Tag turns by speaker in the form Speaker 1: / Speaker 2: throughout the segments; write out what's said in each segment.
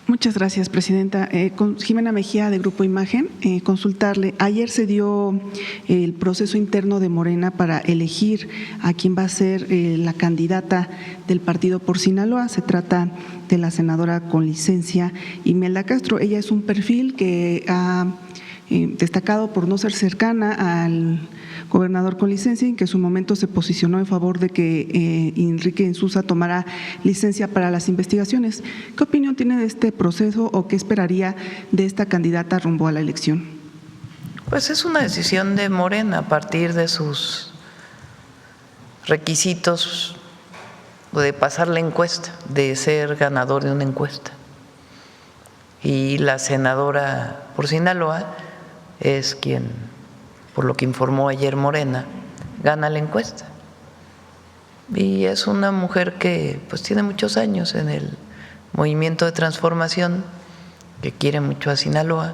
Speaker 1: Muchas gracias, Presidenta. Con Jimena Mejía, de Grupo Imagen, consultarle. Ayer se dio el proceso interno de Morena para elegir a quién va a ser la candidata del partido por Sinaloa. Se trata de la senadora con licencia Imelda Castro. Ella es un perfil que ha destacado por no ser cercana al gobernador con licencia, y que en su momento se posicionó en favor de que Enrique Insulza tomara licencia para las investigaciones. ¿Qué opinión tiene de este proceso o qué esperaría de esta candidata rumbo a la elección?
Speaker 2: Pues es una decisión de Morena a partir de sus requisitos de pasar la encuesta, de ser ganador de una encuesta. Y la senadora por Sinaloa es quien, por lo que informó ayer Morena, gana la encuesta. Y es una mujer que pues tiene muchos años en el movimiento de transformación, que quiere mucho a Sinaloa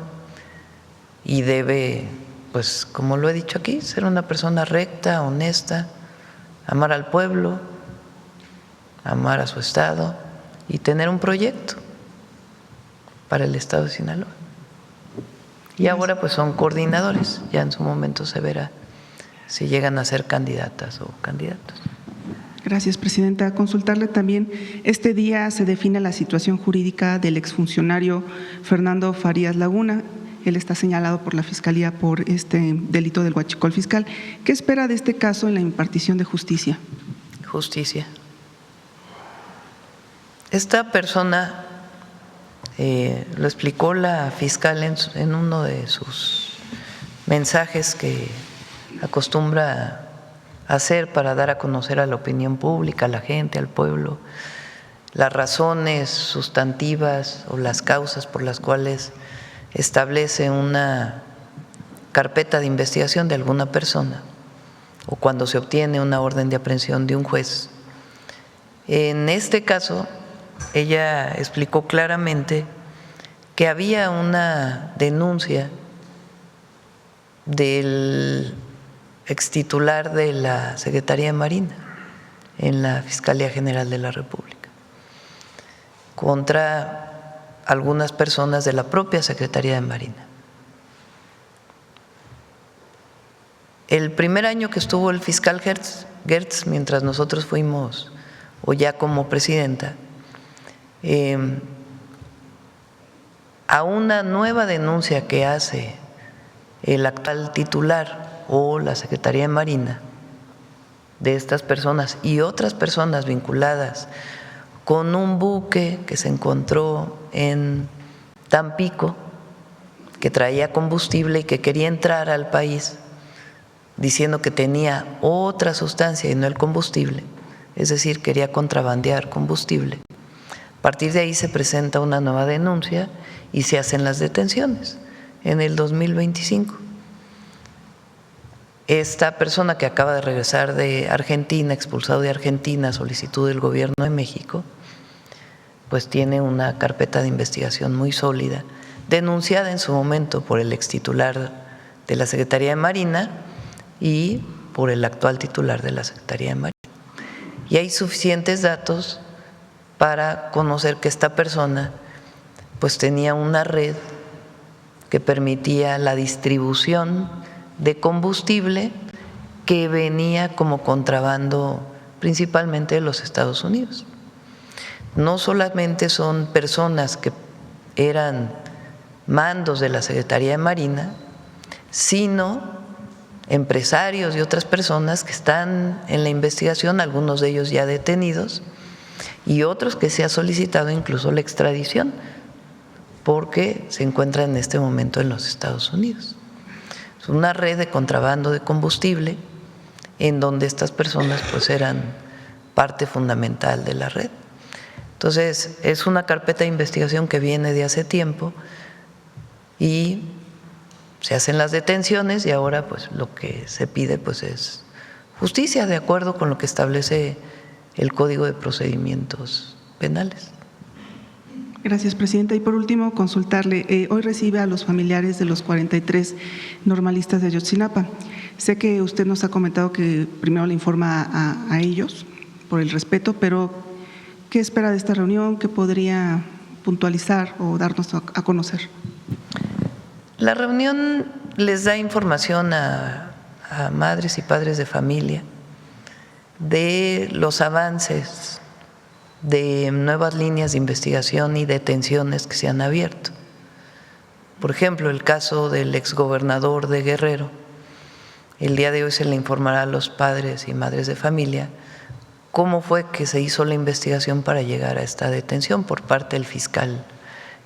Speaker 2: y debe, pues como lo he dicho aquí, ser una persona recta, honesta, amar al pueblo, amar a su estado y tener un proyecto para el estado de Sinaloa. Y ahora pues son coordinadores, ya en su momento se verá si llegan a ser candidatas o candidatos.
Speaker 1: Gracias, Presidenta. Consultarle también, este día se define la situación jurídica del exfuncionario Fernando Farías Laguna. Él está señalado por la Fiscalía por este delito del huachicol fiscal. ¿Qué espera de este caso en la impartición de justicia?
Speaker 2: Justicia. Esta persona, lo explicó la fiscal en uno de sus mensajes que acostumbra hacer para dar a conocer a la opinión pública, a la gente, al pueblo, las razones sustantivas o las causas por las cuales establece una carpeta de investigación de alguna persona o cuando se obtiene una orden de aprehensión de un juez. En este caso, ella explicó claramente que había una denuncia del extitular de la Secretaría de Marina en la Fiscalía General de la República contra algunas personas de la propia Secretaría de Marina. El primer año que estuvo el fiscal Gertz, mientras nosotros fuimos, o ya como presidenta, a una nueva denuncia que hace el actual titular o la Secretaría de Marina de estas personas y otras personas vinculadas con un buque que se encontró en Tampico, que traía combustible y que quería entrar al país diciendo que tenía otra sustancia y no el combustible, es decir, quería contrabandear combustible. A partir de ahí se presenta una nueva denuncia y se hacen las detenciones en el 2025. Esta persona que acaba de regresar de Argentina, expulsado de Argentina a solicitud del Gobierno de México, pues tiene una carpeta de investigación muy sólida, denunciada en su momento por el extitular de la Secretaría de Marina y por el actual titular de la Secretaría de Marina. Y hay suficientes datos para conocer que esta persona pues tenía una red que permitía la distribución de combustible que venía como contrabando principalmente de los Estados Unidos. No solamente son personas que eran mandos de la Secretaría de Marina, sino empresarios y otras personas que están en la investigación, algunos de ellos ya detenidos, y otros que se ha solicitado incluso la extradición, porque se encuentran en este momento en los Estados Unidos. Es una red de contrabando de combustible en donde estas personas pues eran parte fundamental de la red. Entonces, es una carpeta de investigación que viene de hace tiempo y se hacen las detenciones y ahora pues lo que se pide pues es justicia de acuerdo con lo que establece el Código de Procedimientos Penales.
Speaker 1: Gracias, Presidenta. Y por último, consultarle, hoy recibe a los familiares de los 43 normalistas de Ayotzinapa. Sé que usted nos ha comentado que primero le informa a ellos por el respeto, pero ¿qué espera de esta reunión? ¿Qué podría puntualizar o darnos a conocer?
Speaker 2: La reunión les da información a madres y padres de familia de los avances de nuevas líneas de investigación y detenciones que se han abierto. Por ejemplo, el caso del exgobernador de Guerrero. El día de hoy se le informará a los padres y madres de familia cómo fue que se hizo la investigación para llegar a esta detención por parte del fiscal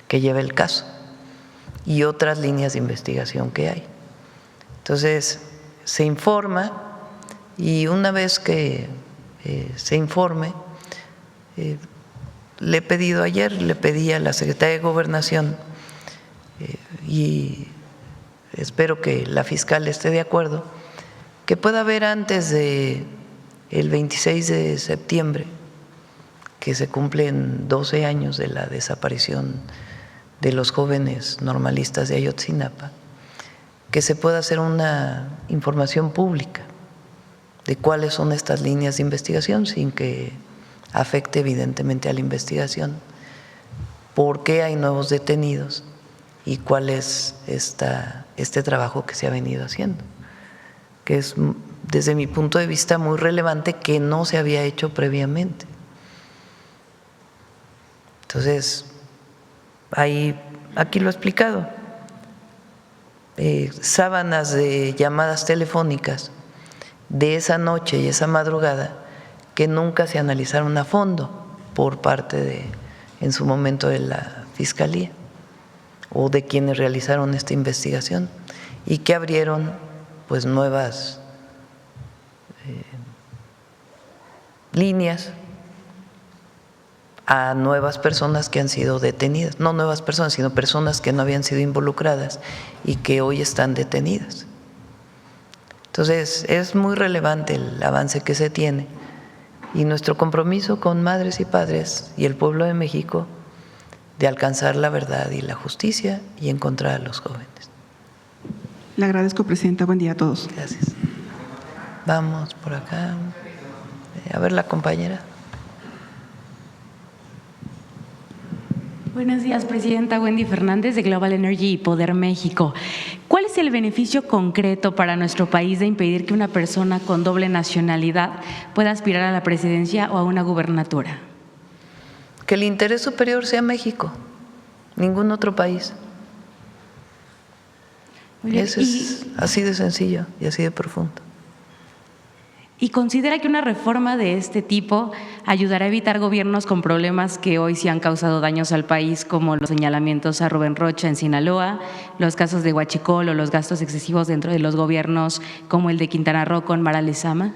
Speaker 2: que lleva el caso y otras líneas de investigación que hay. Entonces, se informa y una vez que se informe, le pedí a la Secretaría de Gobernación y espero que la fiscal esté de acuerdo, que pueda haber antes de el 26 de septiembre, que se cumplen 12 años de la desaparición de los jóvenes normalistas de Ayotzinapa, que se pueda hacer una información pública de cuáles son estas líneas de investigación sin que afecte evidentemente a la investigación, por qué hay nuevos detenidos y cuál es este trabajo que se ha venido haciendo, que es desde mi punto de vista muy relevante, que no se había hecho previamente. Entonces, aquí lo he explicado, sábanas de llamadas telefónicas de esa noche y esa madrugada que nunca se analizaron a fondo por parte en su momento de la Fiscalía o de quienes realizaron esta investigación y que abrieron pues nuevas líneas a nuevas personas que han sido detenidas, no nuevas personas, sino personas que no habían sido involucradas y que hoy están detenidas. Entonces, es muy relevante el avance que se tiene y nuestro compromiso con madres y padres y el pueblo de México de alcanzar la verdad y la justicia y encontrar a los jóvenes.
Speaker 1: Le agradezco, presidenta. Buen día a todos.
Speaker 2: Gracias. Vamos por acá. A ver, la compañera.
Speaker 3: Buenos días, presidenta. Wendy Fernández, de Global Energy y Poder México. ¿Cuál es el beneficio concreto para nuestro país de impedir que una persona con doble nacionalidad pueda aspirar a la presidencia o a una gubernatura?
Speaker 2: Que el interés superior sea México, ningún otro país. Eso es así de sencillo y así de profundo.
Speaker 3: ¿Y considera que una reforma de este tipo ayudará a evitar gobiernos con problemas que hoy sí han causado daños al país, como los señalamientos a Rubén Rocha en Sinaloa, los casos de Huachicol o los gastos excesivos dentro de los gobiernos como el de Quintana Roo con Mara Lezama?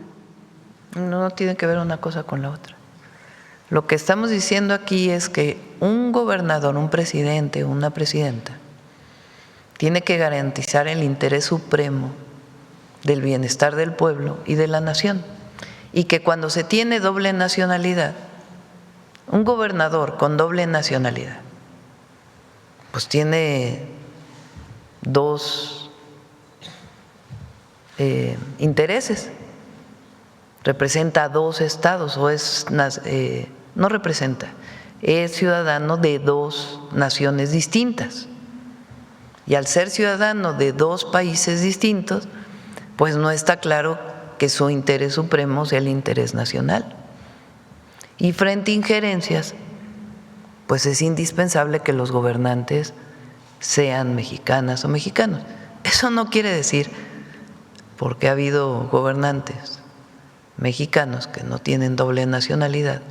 Speaker 2: No tiene que ver una cosa con la otra. Lo que estamos diciendo aquí es que un gobernador, un presidente, una presidenta, tiene que garantizar el interés supremo del bienestar del pueblo y de la nación, y que cuando se tiene doble nacionalidad, un gobernador con doble nacionalidad, pues tiene dos intereses, representa a dos estados o no representa, es ciudadano de dos naciones distintas, y al ser ciudadano de dos países distintos, pues no está claro que su interés supremo sea el interés nacional. Y frente a injerencias, pues es indispensable que los gobernantes sean mexicanas o mexicanos. Eso no quiere decir, porque ha habido gobernantes mexicanos que no tienen doble nacionalidad,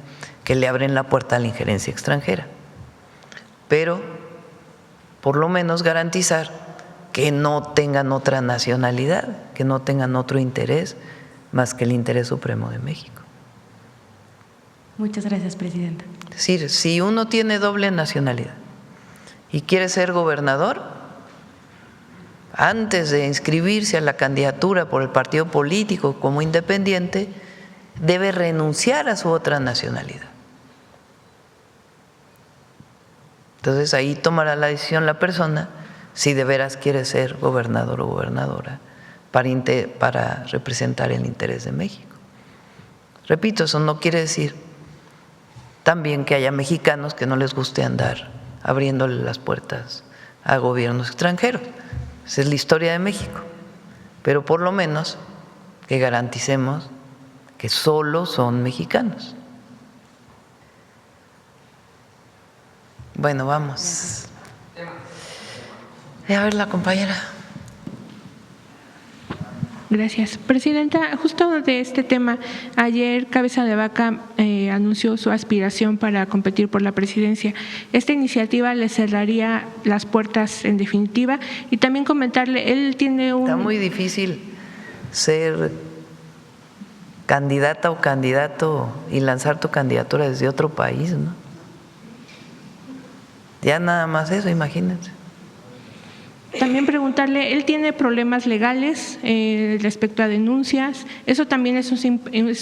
Speaker 2: que le abren la puerta a la injerencia extranjera, pero por lo menos garantizar que no tengan otra nacionalidad, que no tengan otro interés más que el interés supremo de México.
Speaker 3: Muchas gracias, presidenta.
Speaker 2: Es decir, si uno tiene doble nacionalidad y quiere ser gobernador, antes de inscribirse a la candidatura por el partido político como independiente, debe renunciar a su otra nacionalidad. Entonces ahí tomará la decisión la persona si de veras quiere ser gobernador o gobernadora para representar el interés de México. Repito, eso no quiere decir también que haya mexicanos que no les guste andar abriéndole las puertas a gobiernos extranjeros. Esa es la historia de México. Pero por lo menos que garanticemos que solo son mexicanos. Bueno, vamos. A ver, la compañera.
Speaker 4: Gracias. Presidenta, justo de este tema, ayer Cabeza de Vaca anunció su aspiración para competir por la presidencia. ¿Esta iniciativa le cerraría las puertas en definitiva? Y también comentarle, él tiene un…
Speaker 2: Está muy difícil ser candidata o candidato y lanzar tu candidatura desde otro país, ¿no? Ya nada más eso, imagínense.
Speaker 4: También preguntarle, él tiene problemas legales respecto a denuncias, eso también es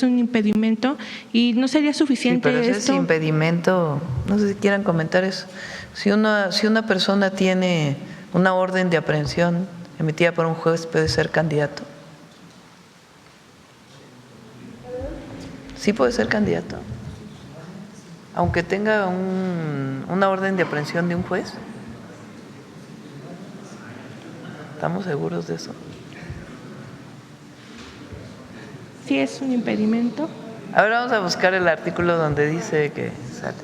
Speaker 4: un impedimento y no sería suficiente
Speaker 2: sí, pero
Speaker 4: esto.
Speaker 2: Ese impedimento, no sé si quieran comentar eso. Si una persona tiene una orden de aprehensión emitida por un juez, ¿puede ser candidato? Sí puede ser candidato, aunque tenga una orden de aprehensión de un juez. ¿Estamos seguros de eso?
Speaker 4: Sí, es un impedimento.
Speaker 2: A ver, vamos a buscar el artículo donde dice que sale.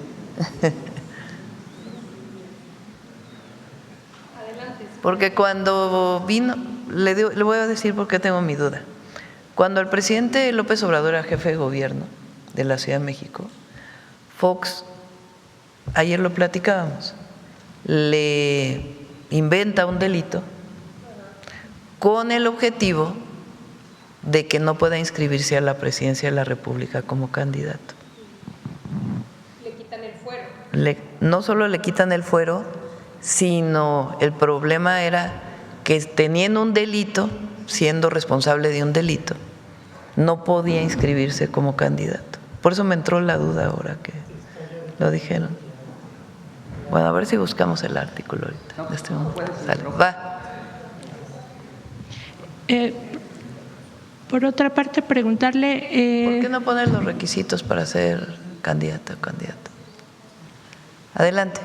Speaker 2: Porque cuando vino, le voy a decir por qué tengo mi duda. Cuando el presidente López Obrador era jefe de gobierno de la Ciudad de México, Fox, ayer lo platicábamos, le inventa un delito con el objetivo de que no pueda inscribirse a la presidencia de la República como candidato.
Speaker 4: Le quitan el fuero.
Speaker 2: No solo le quitan el fuero, sino el problema era que teniendo un delito, siendo responsable de un delito, no podía inscribirse como candidato. Por eso me entró la duda ahora que lo dijeron. Bueno, a ver si buscamos el artículo ahorita. De este momento. Sale. Va.
Speaker 4: Por otra parte, preguntarle…
Speaker 2: ¿Por qué no poner los requisitos para ser candidata o candidato? Adelante.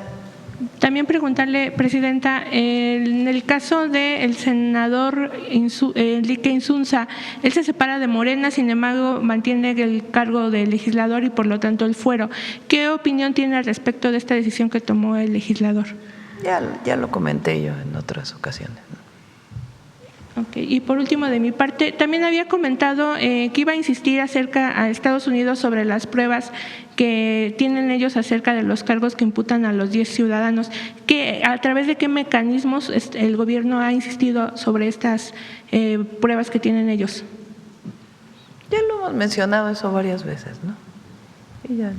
Speaker 4: También preguntarle, Presidenta, en el caso del senador Enrique Insunza, él se separa de Morena, sin embargo mantiene el cargo de legislador y por lo tanto el fuero. ¿Qué opinión tiene al respecto de esta decisión que tomó el legislador?
Speaker 2: Ya lo comenté yo en otras ocasiones, ¿no?
Speaker 4: Okay. Y por último, de mi parte, también había comentado que iba a insistir acerca a Estados Unidos sobre las pruebas que tienen ellos acerca de los cargos que imputan a los 10 ciudadanos. ¿A través de qué mecanismos el gobierno ha insistido sobre estas pruebas que tienen ellos?
Speaker 2: Ya lo hemos mencionado eso varias veces, ¿no? Y ya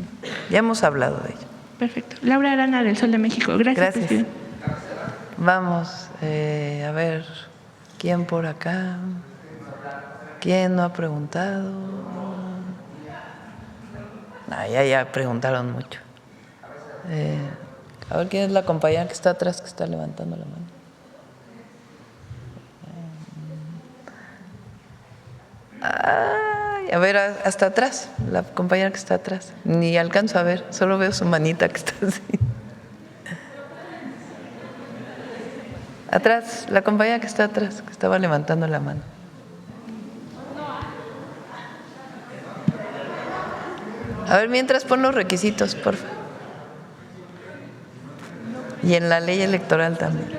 Speaker 2: hemos hablado de ello.
Speaker 4: Perfecto. Laura Arana, del Sol de México. Gracias. Presidente.
Speaker 2: Vamos, a ver… ¿Quién por acá? ¿Quién no ha preguntado? Ya preguntaron mucho. A ver, ¿quién es la compañera que está atrás, que está levantando la mano? A ver, hasta atrás, la compañera que está atrás. Ni alcanzo a ver, solo veo su manita que está así. Atrás, la compañera que está atrás, que estaba levantando la mano. A ver, mientras pon los requisitos, por favor. Y en la ley electoral también.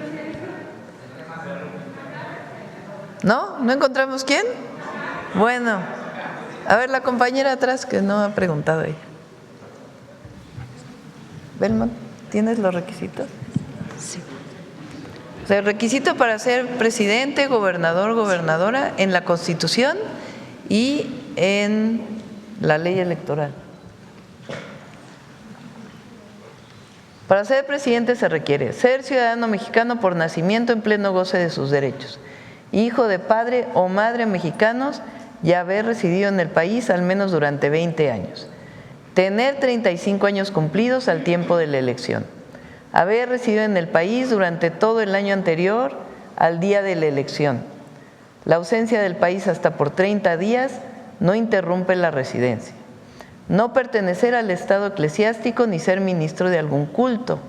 Speaker 2: ¿No? ¿No encontramos quién? Bueno, a ver, la compañera atrás que no ha preguntado ella. Belmont, ¿tienes los requisitos?
Speaker 3: Sí.
Speaker 2: O sea, el requisito para ser presidente, gobernador, gobernadora en la Constitución y en la ley electoral. Para ser presidente se requiere ser ciudadano mexicano por nacimiento en pleno goce de sus derechos, hijo de padre o madre mexicanos y haber residido en el país al menos durante 20 años, tener 35 años cumplidos al tiempo de la elección, haber residido en el país durante todo el año anterior al día de la elección. La ausencia del país hasta por 30 días no interrumpe la residencia. No pertenecer al estado eclesiástico ni ser ministro de algún culto.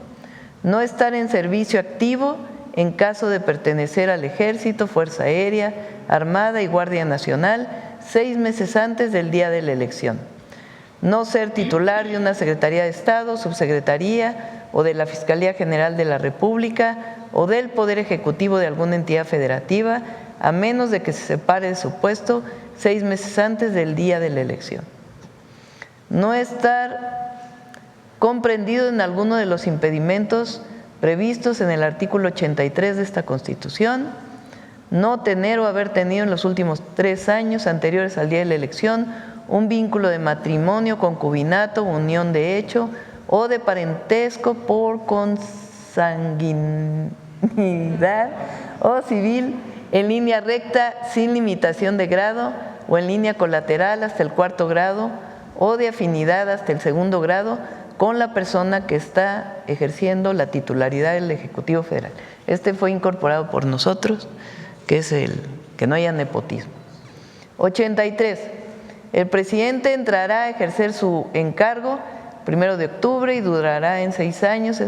Speaker 2: no estar en servicio activo en caso de pertenecer al Ejército, Fuerza Aérea, Armada y Guardia Nacional 6 meses antes del día de la elección. No ser titular de una Secretaría de Estado, Subsecretaría o de la Fiscalía General de la República o del Poder Ejecutivo de alguna entidad federativa, a menos de que se separe de su puesto 6 meses antes del día de la elección. No estar comprendido en alguno de los impedimentos previstos en el artículo 83 de esta Constitución, no tener o haber tenido en los últimos 3 años anteriores al día de la elección un vínculo de matrimonio, concubinato, unión de hecho o de parentesco por consanguinidad o civil en línea recta sin limitación de grado o en línea colateral hasta el 4º grado o de afinidad hasta el 2º grado con la persona que está ejerciendo la titularidad del Ejecutivo Federal. Este fue incorporado por nosotros, que es el que no haya nepotismo. 83. El presidente entrará a ejercer su encargo 1 de octubre y durará en 6 años.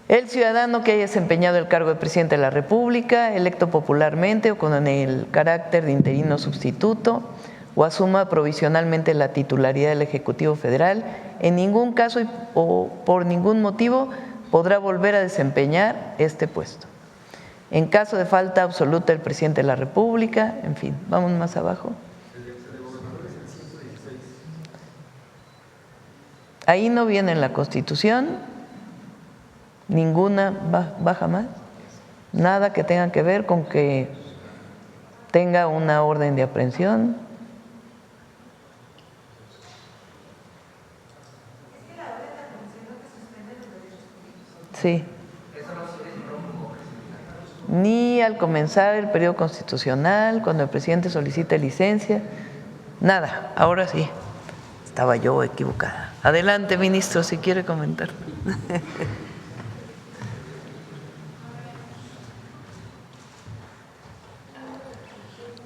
Speaker 2: El ciudadano que haya desempeñado el cargo de presidente de la República, electo popularmente o con el carácter de interino sustituto, o asuma provisionalmente la titularidad del Ejecutivo Federal, en ningún caso o por ningún motivo podrá volver a desempeñar este puesto. En caso de falta absoluta del presidente de la República, en fin, vamos más abajo. Ahí no viene en la Constitución, ninguna baja más, nada que tenga que ver con que tenga una orden de aprehensión. Sí. Ni al comenzar el periodo constitucional, cuando el presidente solicita licencia, nada, ahora sí. Estaba yo equivocada. Adelante, ministro, si quiere comentar.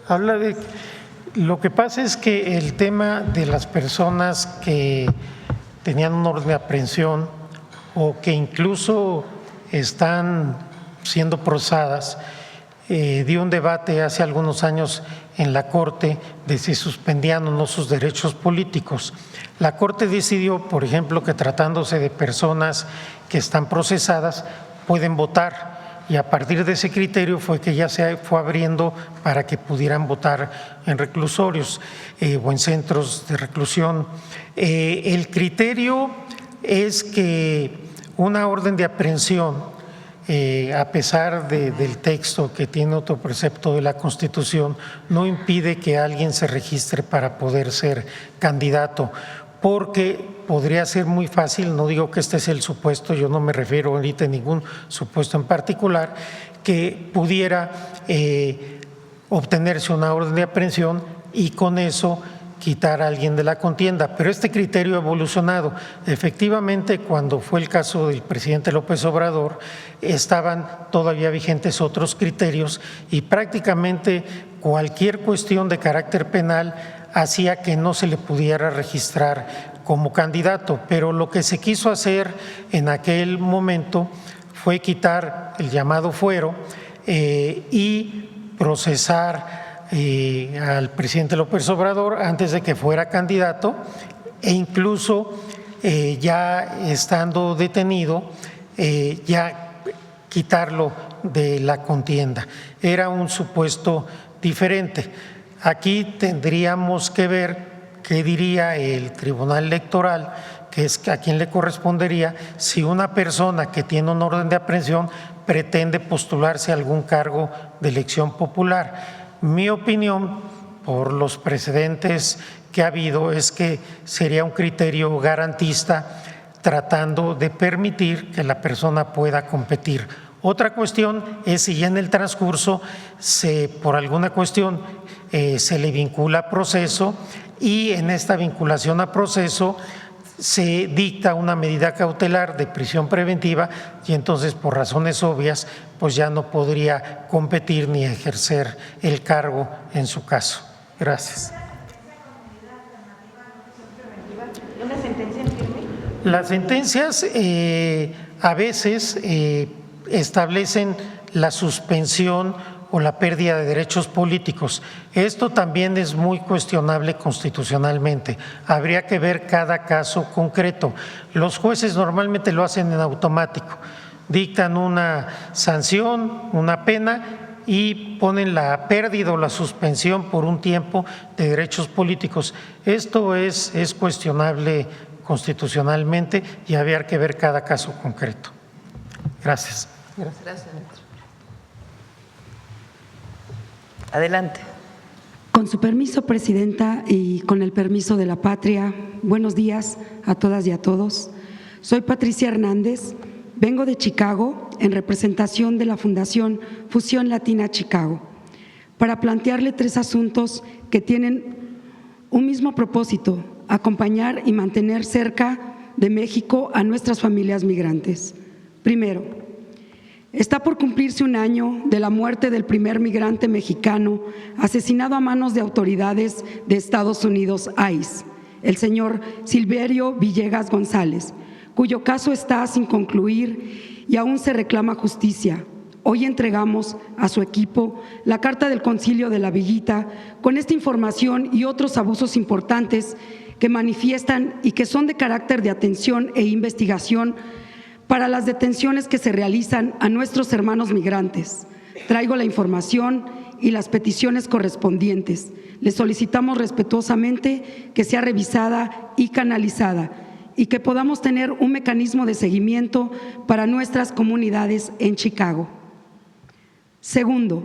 Speaker 5: Habla de… Lo que pasa es que el tema de las personas que tenían un orden de aprehensión o que incluso están siendo procesadas, dio un debate hace algunos años en la Corte de si suspendían o no sus derechos políticos. La Corte decidió, por ejemplo, que tratándose de personas que están procesadas pueden votar, y a partir de ese criterio fue que ya se fue abriendo para que pudieran votar en reclusorios o en centros de reclusión. El criterio es que una orden de aprehensión, a pesar del texto que tiene otro precepto de la Constitución, no impide que alguien se registre para poder ser candidato, porque podría ser muy fácil, no digo que este es el supuesto, yo no me refiero ahorita a ningún supuesto en particular, que pudiera obtenerse una orden de aprehensión y con eso quitar a alguien de la contienda, pero este criterio ha evolucionado. Efectivamente, cuando fue el caso del presidente López Obrador, estaban todavía vigentes otros criterios y prácticamente cualquier cuestión de carácter penal hacía que no se le pudiera registrar como candidato, pero lo que se quiso hacer en aquel momento fue quitar el llamado fuero y procesar al presidente López Obrador antes de que fuera candidato e incluso ya estando detenido, ya quitarlo de la contienda. Era un supuesto diferente. Aquí tendríamos que ver qué diría el Tribunal Electoral, que es a quien le correspondería, si una persona que tiene un orden de aprehensión pretende postularse a algún cargo de elección popular. Mi opinión, por los precedentes que ha habido, es que sería un criterio garantista tratando de permitir que la persona pueda competir. Otra cuestión es si ya en el transcurso, por alguna cuestión, se le vincula a proceso y en esta vinculación a proceso se dicta una medida cautelar de prisión preventiva y entonces por razones obvias pues ya no podría competir ni ejercer el cargo en su caso. Gracias. Las sentencias a veces establecen la suspensión o la pérdida de derechos políticos. Esto también es muy cuestionable constitucionalmente. Habría que ver cada caso concreto. Los jueces normalmente lo hacen en automático. Dictan una sanción, una pena y ponen la pérdida o la suspensión por un tiempo de derechos políticos. Esto es cuestionable constitucionalmente y habría que ver cada caso concreto. Gracias.
Speaker 2: Gracias. Adelante.
Speaker 6: Con su permiso, Presidenta, y con el permiso de la patria, buenos días a todas y a todos. Soy Patricia Hernández, vengo de Chicago en representación de la Fundación Fusión Latina Chicago para plantearle 3 asuntos que tienen un mismo propósito: acompañar y mantener cerca de México a nuestras familias migrantes. Primero, está por cumplirse 1 año de la muerte del primer migrante mexicano asesinado a manos de autoridades de Estados Unidos, ICE, el señor Silverio Villegas González, cuyo caso está sin concluir y aún se reclama justicia. Hoy entregamos a su equipo la carta del Concilio de la Villita con esta información y otros abusos importantes que manifiestan y que son de carácter de atención e investigación para las detenciones que se realizan a nuestros hermanos migrantes. Traigo la información y las peticiones correspondientes. Les solicitamos respetuosamente que sea revisada y canalizada y que podamos tener un mecanismo de seguimiento para nuestras comunidades en Chicago. Segundo,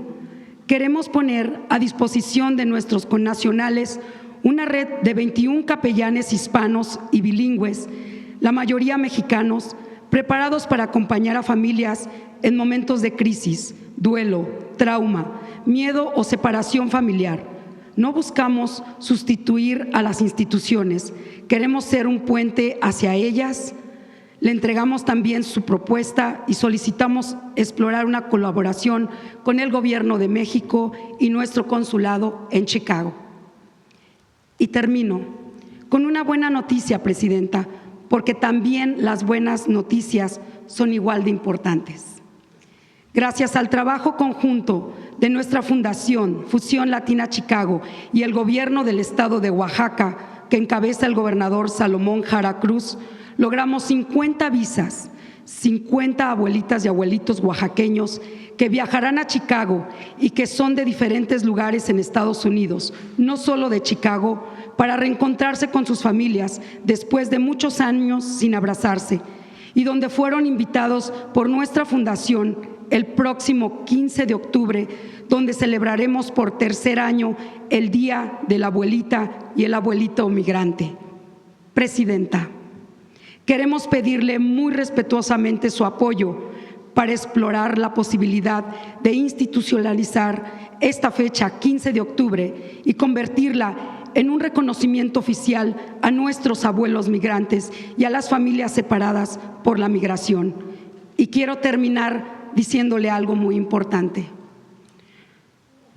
Speaker 6: queremos poner a disposición de nuestros connacionales una red de 21 capellanes hispanos y bilingües, la mayoría mexicanos, preparados para acompañar a familias en momentos de crisis, duelo, trauma, miedo o separación familiar. No buscamos sustituir a las instituciones, queremos ser un puente hacia ellas. Le entregamos también su propuesta y solicitamos explorar una colaboración con el Gobierno de México y nuestro consulado en Chicago. Y termino con una buena noticia, Presidenta, porque también las buenas noticias son igual de importantes. Gracias al trabajo conjunto de nuestra Fundación Fusión Latina Chicago y el Gobierno del Estado de Oaxaca, que encabeza el gobernador Salomón Jara Cruz, logramos 50 visas, 50 abuelitas y abuelitos oaxaqueños que viajarán a Chicago y que son de diferentes lugares en Estados Unidos, no solo de Chicago, para reencontrarse con sus familias después de muchos años sin abrazarse, y donde fueron invitados por nuestra fundación el próximo 15 de octubre, donde celebraremos por 3er año el Día de la Abuelita y el Abuelito Migrante. Presidenta, queremos pedirle muy respetuosamente su apoyo para explorar la posibilidad de institucionalizar esta fecha, 15 de octubre, y convertirla en un reconocimiento oficial a nuestros abuelos migrantes y a las familias separadas por la migración. Y quiero terminar diciéndole algo muy importante.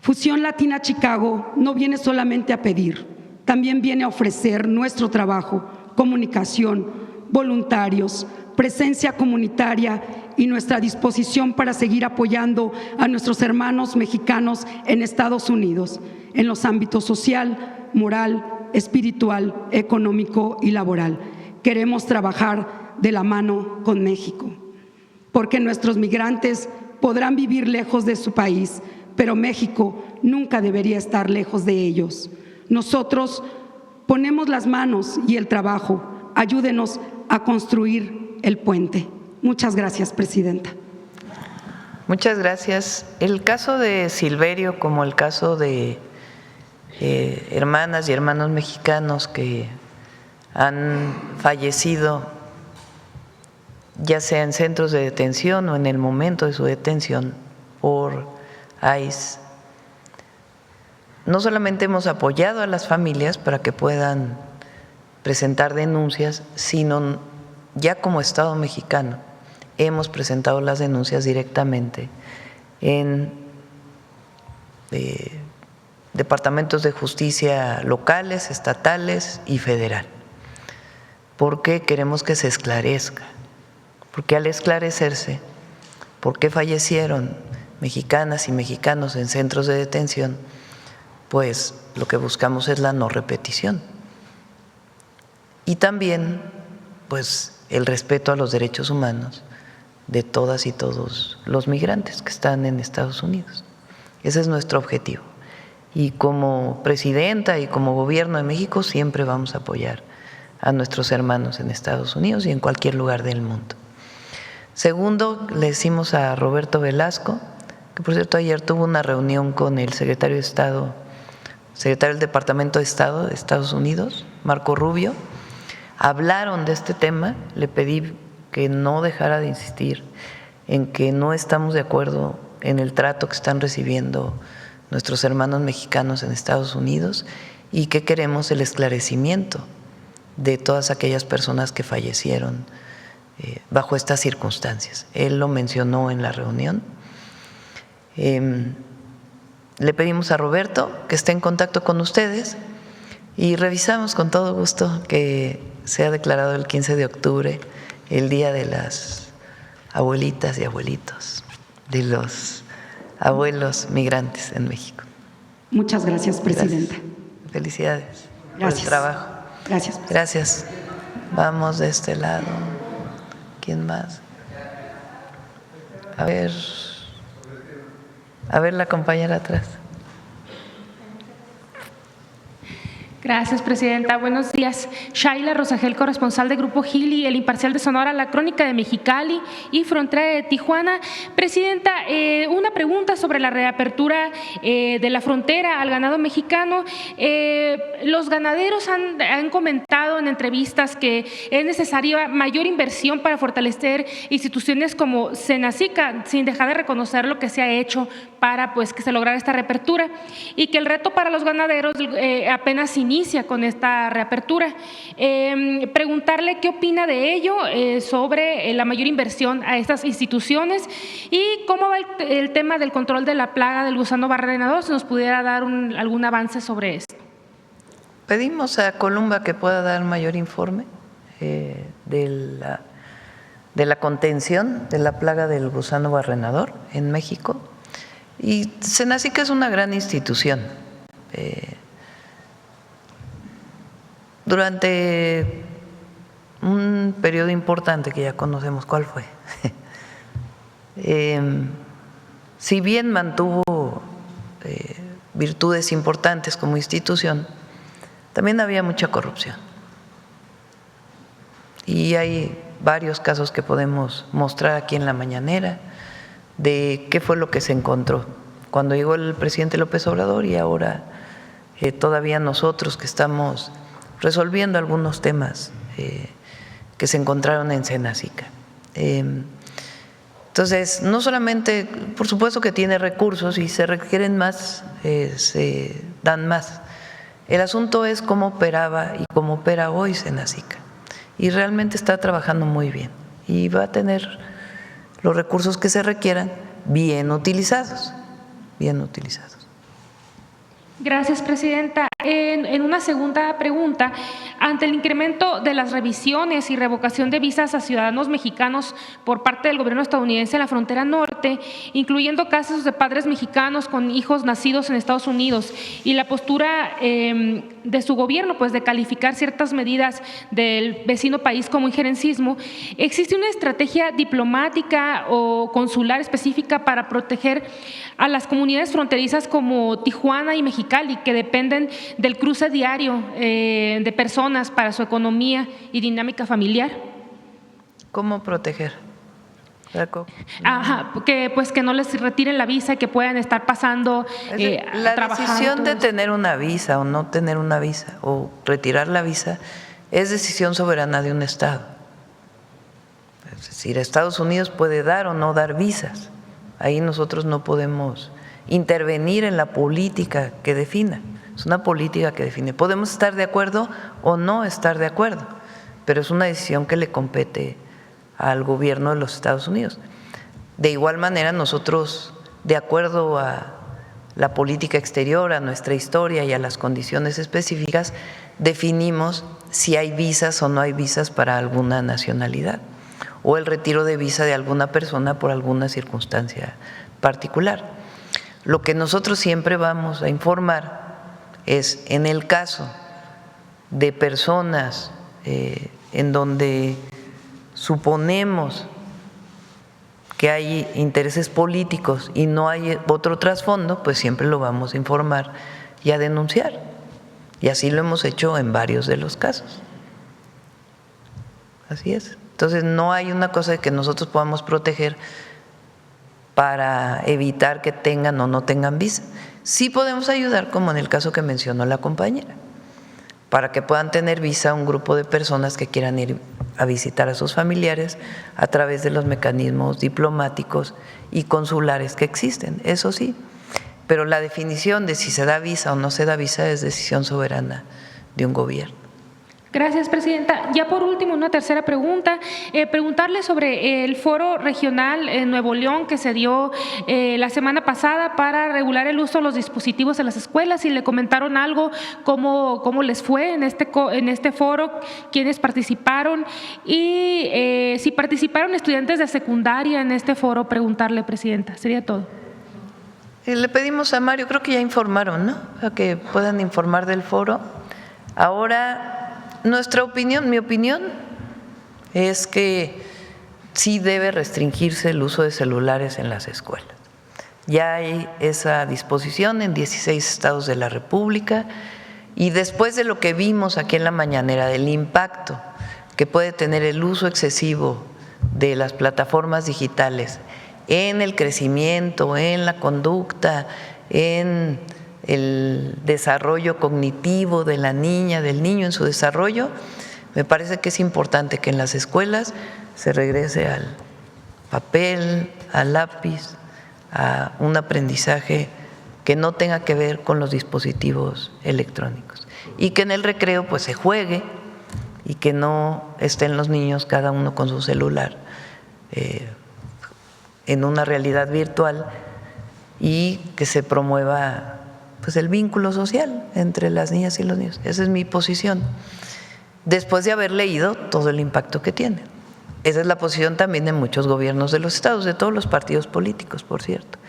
Speaker 6: Fusión Latina Chicago no viene solamente a pedir, también viene a ofrecer nuestro trabajo, comunicación, voluntarios, presencia comunitaria y nuestra disposición para seguir apoyando a nuestros hermanos mexicanos en Estados Unidos, en los ámbitos social, moral, espiritual, económico y laboral. Queremos trabajar de la mano con México, porque nuestros migrantes podrán vivir lejos de su país, pero México nunca debería estar lejos de ellos. Nosotros ponemos las manos y el trabajo. Ayúdenos a construir el puente. Muchas gracias, Presidenta.
Speaker 2: Muchas gracias. El caso de Silverio, como el caso de hermanas y hermanos mexicanos que han fallecido, ya sea en centros de detención o en el momento de su detención por ICE, no solamente hemos apoyado a las familias para que puedan presentar denuncias, sino ya como Estado mexicano hemos presentado las denuncias directamente en departamentos de justicia locales, estatales y federal, porque queremos que se esclarezca porque al esclarecerse por qué fallecieron mexicanas y mexicanos en centros de detención, pues lo que buscamos es la no repetición. Y también, pues, el respeto a los derechos humanos de todas y todos los migrantes que están en Estados Unidos. Ese es nuestro objetivo. Y como presidenta y como gobierno de México siempre vamos a apoyar a nuestros hermanos en Estados Unidos y en cualquier lugar del mundo. Segundo, le decimos a Roberto Velasco, que por cierto ayer tuvo una reunión con el secretario de Estado, secretario del Departamento de Estado de Estados Unidos, Marco Rubio. Hablaron de este tema, le pedí que no dejara de insistir en que no estamos de acuerdo en el trato que están recibiendo nuestros hermanos mexicanos en Estados Unidos y que queremos el esclarecimiento de todas aquellas personas que fallecieron bajo estas circunstancias. Él lo mencionó en la reunión. Le pedimos a Roberto que esté en contacto con ustedes y revisamos con todo gusto que se ha declarado el 15 de octubre el Día de las Abuelitas y Abuelitos, de los abuelos migrantes en México.
Speaker 6: Muchas gracias, presidenta.
Speaker 2: Gracias. Felicidades por
Speaker 6: Gracias.
Speaker 2: el trabajo.
Speaker 6: Gracias.
Speaker 2: Gracias. Vamos de este lado. ¿Quién más? A ver la compañera atrás.
Speaker 7: Gracias, presidenta. Buenos días. Shaila Rosagel, corresponsal de Grupo Gili, El Imparcial de Sonora, La Crónica de Mexicali y Frontera de Tijuana. Presidenta, una pregunta sobre la reapertura de la frontera al ganado mexicano. Los ganaderos han comentado en entrevistas que es necesaria mayor inversión para fortalecer instituciones como Senacica, sin dejar de reconocer lo que se ha hecho para que se lograra esta reapertura, y que el reto para los ganaderos apenas inicia con esta reapertura. Preguntarle qué opina de ello, sobre la mayor inversión a estas instituciones y cómo va el tema del control de la plaga del gusano barrenador, si nos pudiera dar algún avance sobre esto.
Speaker 2: Pedimos a Columba que pueda dar mayor informe de la contención de la plaga del gusano barrenador en México. Y Senacica es una gran institución. Durante un periodo importante que ya conocemos cuál fue, si bien mantuvo virtudes importantes como institución, también había mucha corrupción. Y hay varios casos que podemos mostrar aquí en la mañanera de qué fue lo que se encontró cuando llegó el presidente López Obrador y ahora todavía nosotros que estamos resolviendo algunos temas que se encontraron en Senacica. Entonces, no solamente, por supuesto que tiene recursos y se requieren más, se dan más. El asunto es cómo operaba y cómo opera hoy Senacica. Y realmente está trabajando muy bien y va a tener los recursos que se requieran bien utilizados, bien utilizados.
Speaker 7: Gracias, presidenta. En una segunda pregunta, ante el incremento de las revisiones y revocación de visas a ciudadanos mexicanos por parte del gobierno estadounidense en la frontera norte, incluyendo casos de padres mexicanos con hijos nacidos en Estados Unidos, y la postura de su gobierno, de calificar ciertas medidas del vecino país como injerencismo, ¿existe una estrategia diplomática o consular específica para proteger a las comunidades fronterizas como Tijuana y Mexicali, que dependen del cruce diario de personas para su economía y dinámica familiar?
Speaker 2: ¿Cómo proteger?
Speaker 7: Ajá, que no les retiren la visa y que puedan estar pasando
Speaker 2: la
Speaker 7: trabajar. La
Speaker 2: decisión de tener una visa o no tener una visa o retirar la visa es decisión soberana de un Estado. Es decir, Estados Unidos puede dar o no dar visas. Ahí nosotros no podemos intervenir en la política que defina. Es una política que define. Podemos estar de acuerdo o no estar de acuerdo, pero es una decisión que le compete al gobierno de los Estados Unidos. De igual manera, nosotros, de acuerdo a la política exterior, a nuestra historia y a las condiciones específicas, definimos si hay visas o no hay visas para alguna nacionalidad, o el retiro de visa de alguna persona por alguna circunstancia particular. Lo que nosotros siempre vamos a informar es en el caso de personas en donde suponemos que hay intereses políticos y no hay otro trasfondo, pues siempre lo vamos a informar y a denunciar. Y así lo hemos hecho en varios de los casos. Así es. Entonces no hay una cosa de que nosotros podamos proteger para evitar que tengan o no tengan visa. Sí podemos ayudar, como en el caso que mencionó la compañera, para que puedan tener visa un grupo de personas que quieran ir a visitar a sus familiares a través de los mecanismos diplomáticos y consulares que existen, eso sí. Pero la definición de si se da visa o no se da visa es decisión soberana de un gobierno.
Speaker 7: Gracias, presidenta. Ya por último, una tercera pregunta. Preguntarle sobre el foro regional en Nuevo León que se dio la semana pasada para regular el uso de los dispositivos en las escuelas. Si le comentaron algo, cómo les fue en este foro, quiénes participaron y si participaron estudiantes de secundaria en este foro, preguntarle, presidenta. Sería todo.
Speaker 2: Le pedimos a Mario, creo que ya informaron, ¿no? A que puedan informar del foro. Ahora, nuestra opinión, mi opinión, es que sí debe restringirse el uso de celulares en las escuelas. Ya hay esa disposición en 16 estados de la República y después de lo que vimos aquí en la mañanera, del impacto que puede tener el uso excesivo de las plataformas digitales en el crecimiento, en la conducta, en el desarrollo cognitivo de la niña, del niño en su desarrollo, me parece que es importante que en las escuelas se regrese al papel, al lápiz, a un aprendizaje que no tenga que ver con los dispositivos electrónicos y que en el recreo pues se juegue y que no estén los niños cada uno con su celular en una realidad virtual y que se promueva pues el vínculo social entre las niñas y los niños. Esa es mi posición, después de haber leído todo el impacto que tiene. Esa es la posición también de muchos gobiernos de los estados, de todos los partidos políticos, por cierto.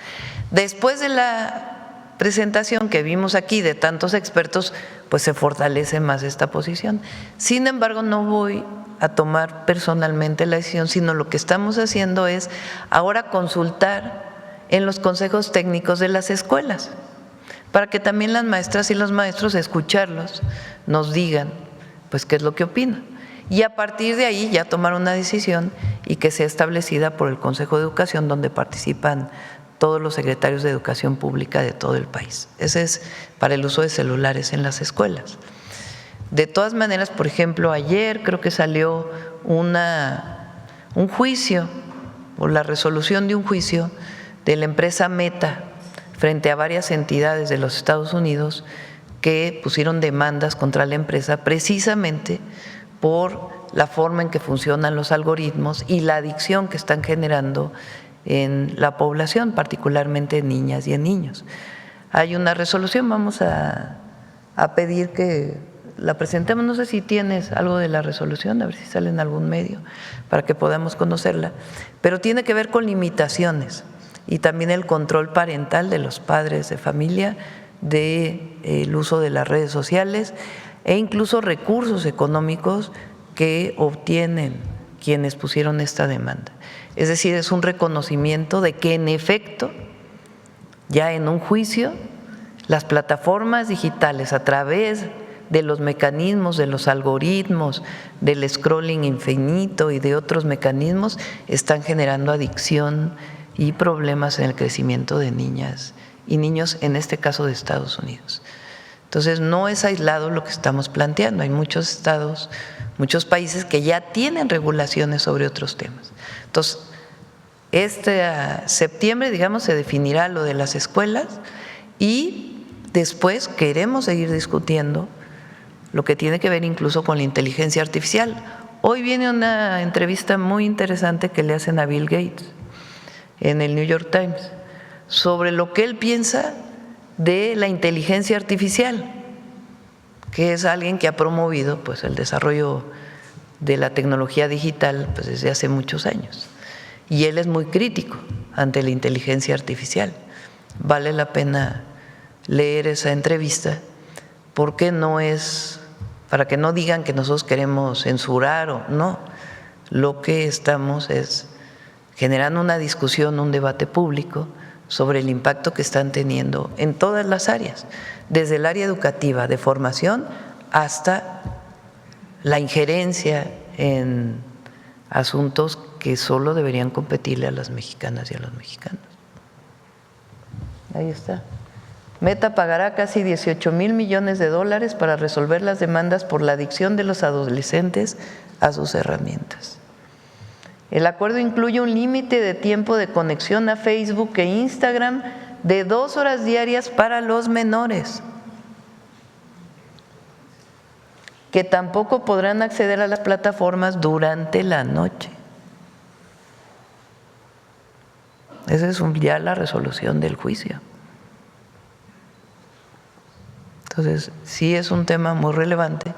Speaker 2: Después de la presentación que vimos aquí de tantos expertos, pues se fortalece más esta posición. Sin embargo, no voy a tomar personalmente la decisión, sino lo que estamos haciendo es ahora consultar en los consejos técnicos de las escuelas, para que también las maestras y los maestros, escucharlos, nos digan pues qué es lo que opinan. Y a partir de ahí ya tomar una decisión y que sea establecida por el Consejo de Educación, donde participan todos los secretarios de Educación Pública de todo el país. Ese es para el uso de celulares en las escuelas. De todas maneras, por ejemplo, ayer creo que salió un juicio, o la resolución de un juicio de la empresa Meta, frente a varias entidades de los Estados Unidos que pusieron demandas contra la empresa precisamente por la forma en que funcionan los algoritmos y la adicción que están generando en la población, particularmente en niñas y en niños. Hay una resolución, vamos a pedir que la presentemos, no sé si tienes algo de la resolución, a ver si sale en algún medio para que podamos conocerla, pero tiene que ver con limitaciones y también el control parental de los padres de familia del uso de las redes sociales e incluso recursos económicos que obtienen quienes pusieron esta demanda. Es decir, es un reconocimiento de que en efecto, ya en un juicio, las plataformas digitales a través de los mecanismos, de los algoritmos, del scrolling infinito y de otros mecanismos están generando adicción y problemas en el crecimiento de niñas y niños, en este caso de Estados Unidos. Entonces, no es aislado lo que estamos planteando. Hay muchos estados, muchos países que ya tienen regulaciones sobre otros temas. Entonces, este septiembre, digamos, se definirá lo de las escuelas y después queremos seguir discutiendo lo que tiene que ver incluso con la inteligencia artificial. Hoy viene una entrevista muy interesante que le hacen a Bill Gates en el New York Times sobre lo que él piensa de la inteligencia artificial, que es alguien que ha promovido pues el desarrollo de la tecnología digital pues desde hace muchos años. Y él es muy crítico ante la inteligencia artificial. Vale la pena leer esa entrevista porque no es, para que no digan que nosotros queremos censurar o no, lo que estamos es generando una discusión, un debate público sobre el impacto que están teniendo en todas las áreas, desde el área educativa, de formación, hasta la injerencia en asuntos que solo deberían competirle a las mexicanas y a los mexicanos. Ahí está. Meta pagará casi 18,000 millones de dólares para resolver las demandas por la adicción de los adolescentes a sus herramientas. El acuerdo incluye un límite de tiempo de conexión a Facebook e Instagram de 2 horas diarias para los menores, que tampoco podrán acceder a las plataformas durante la noche. Esa es ya la resolución del juicio. Entonces, sí es un tema muy relevante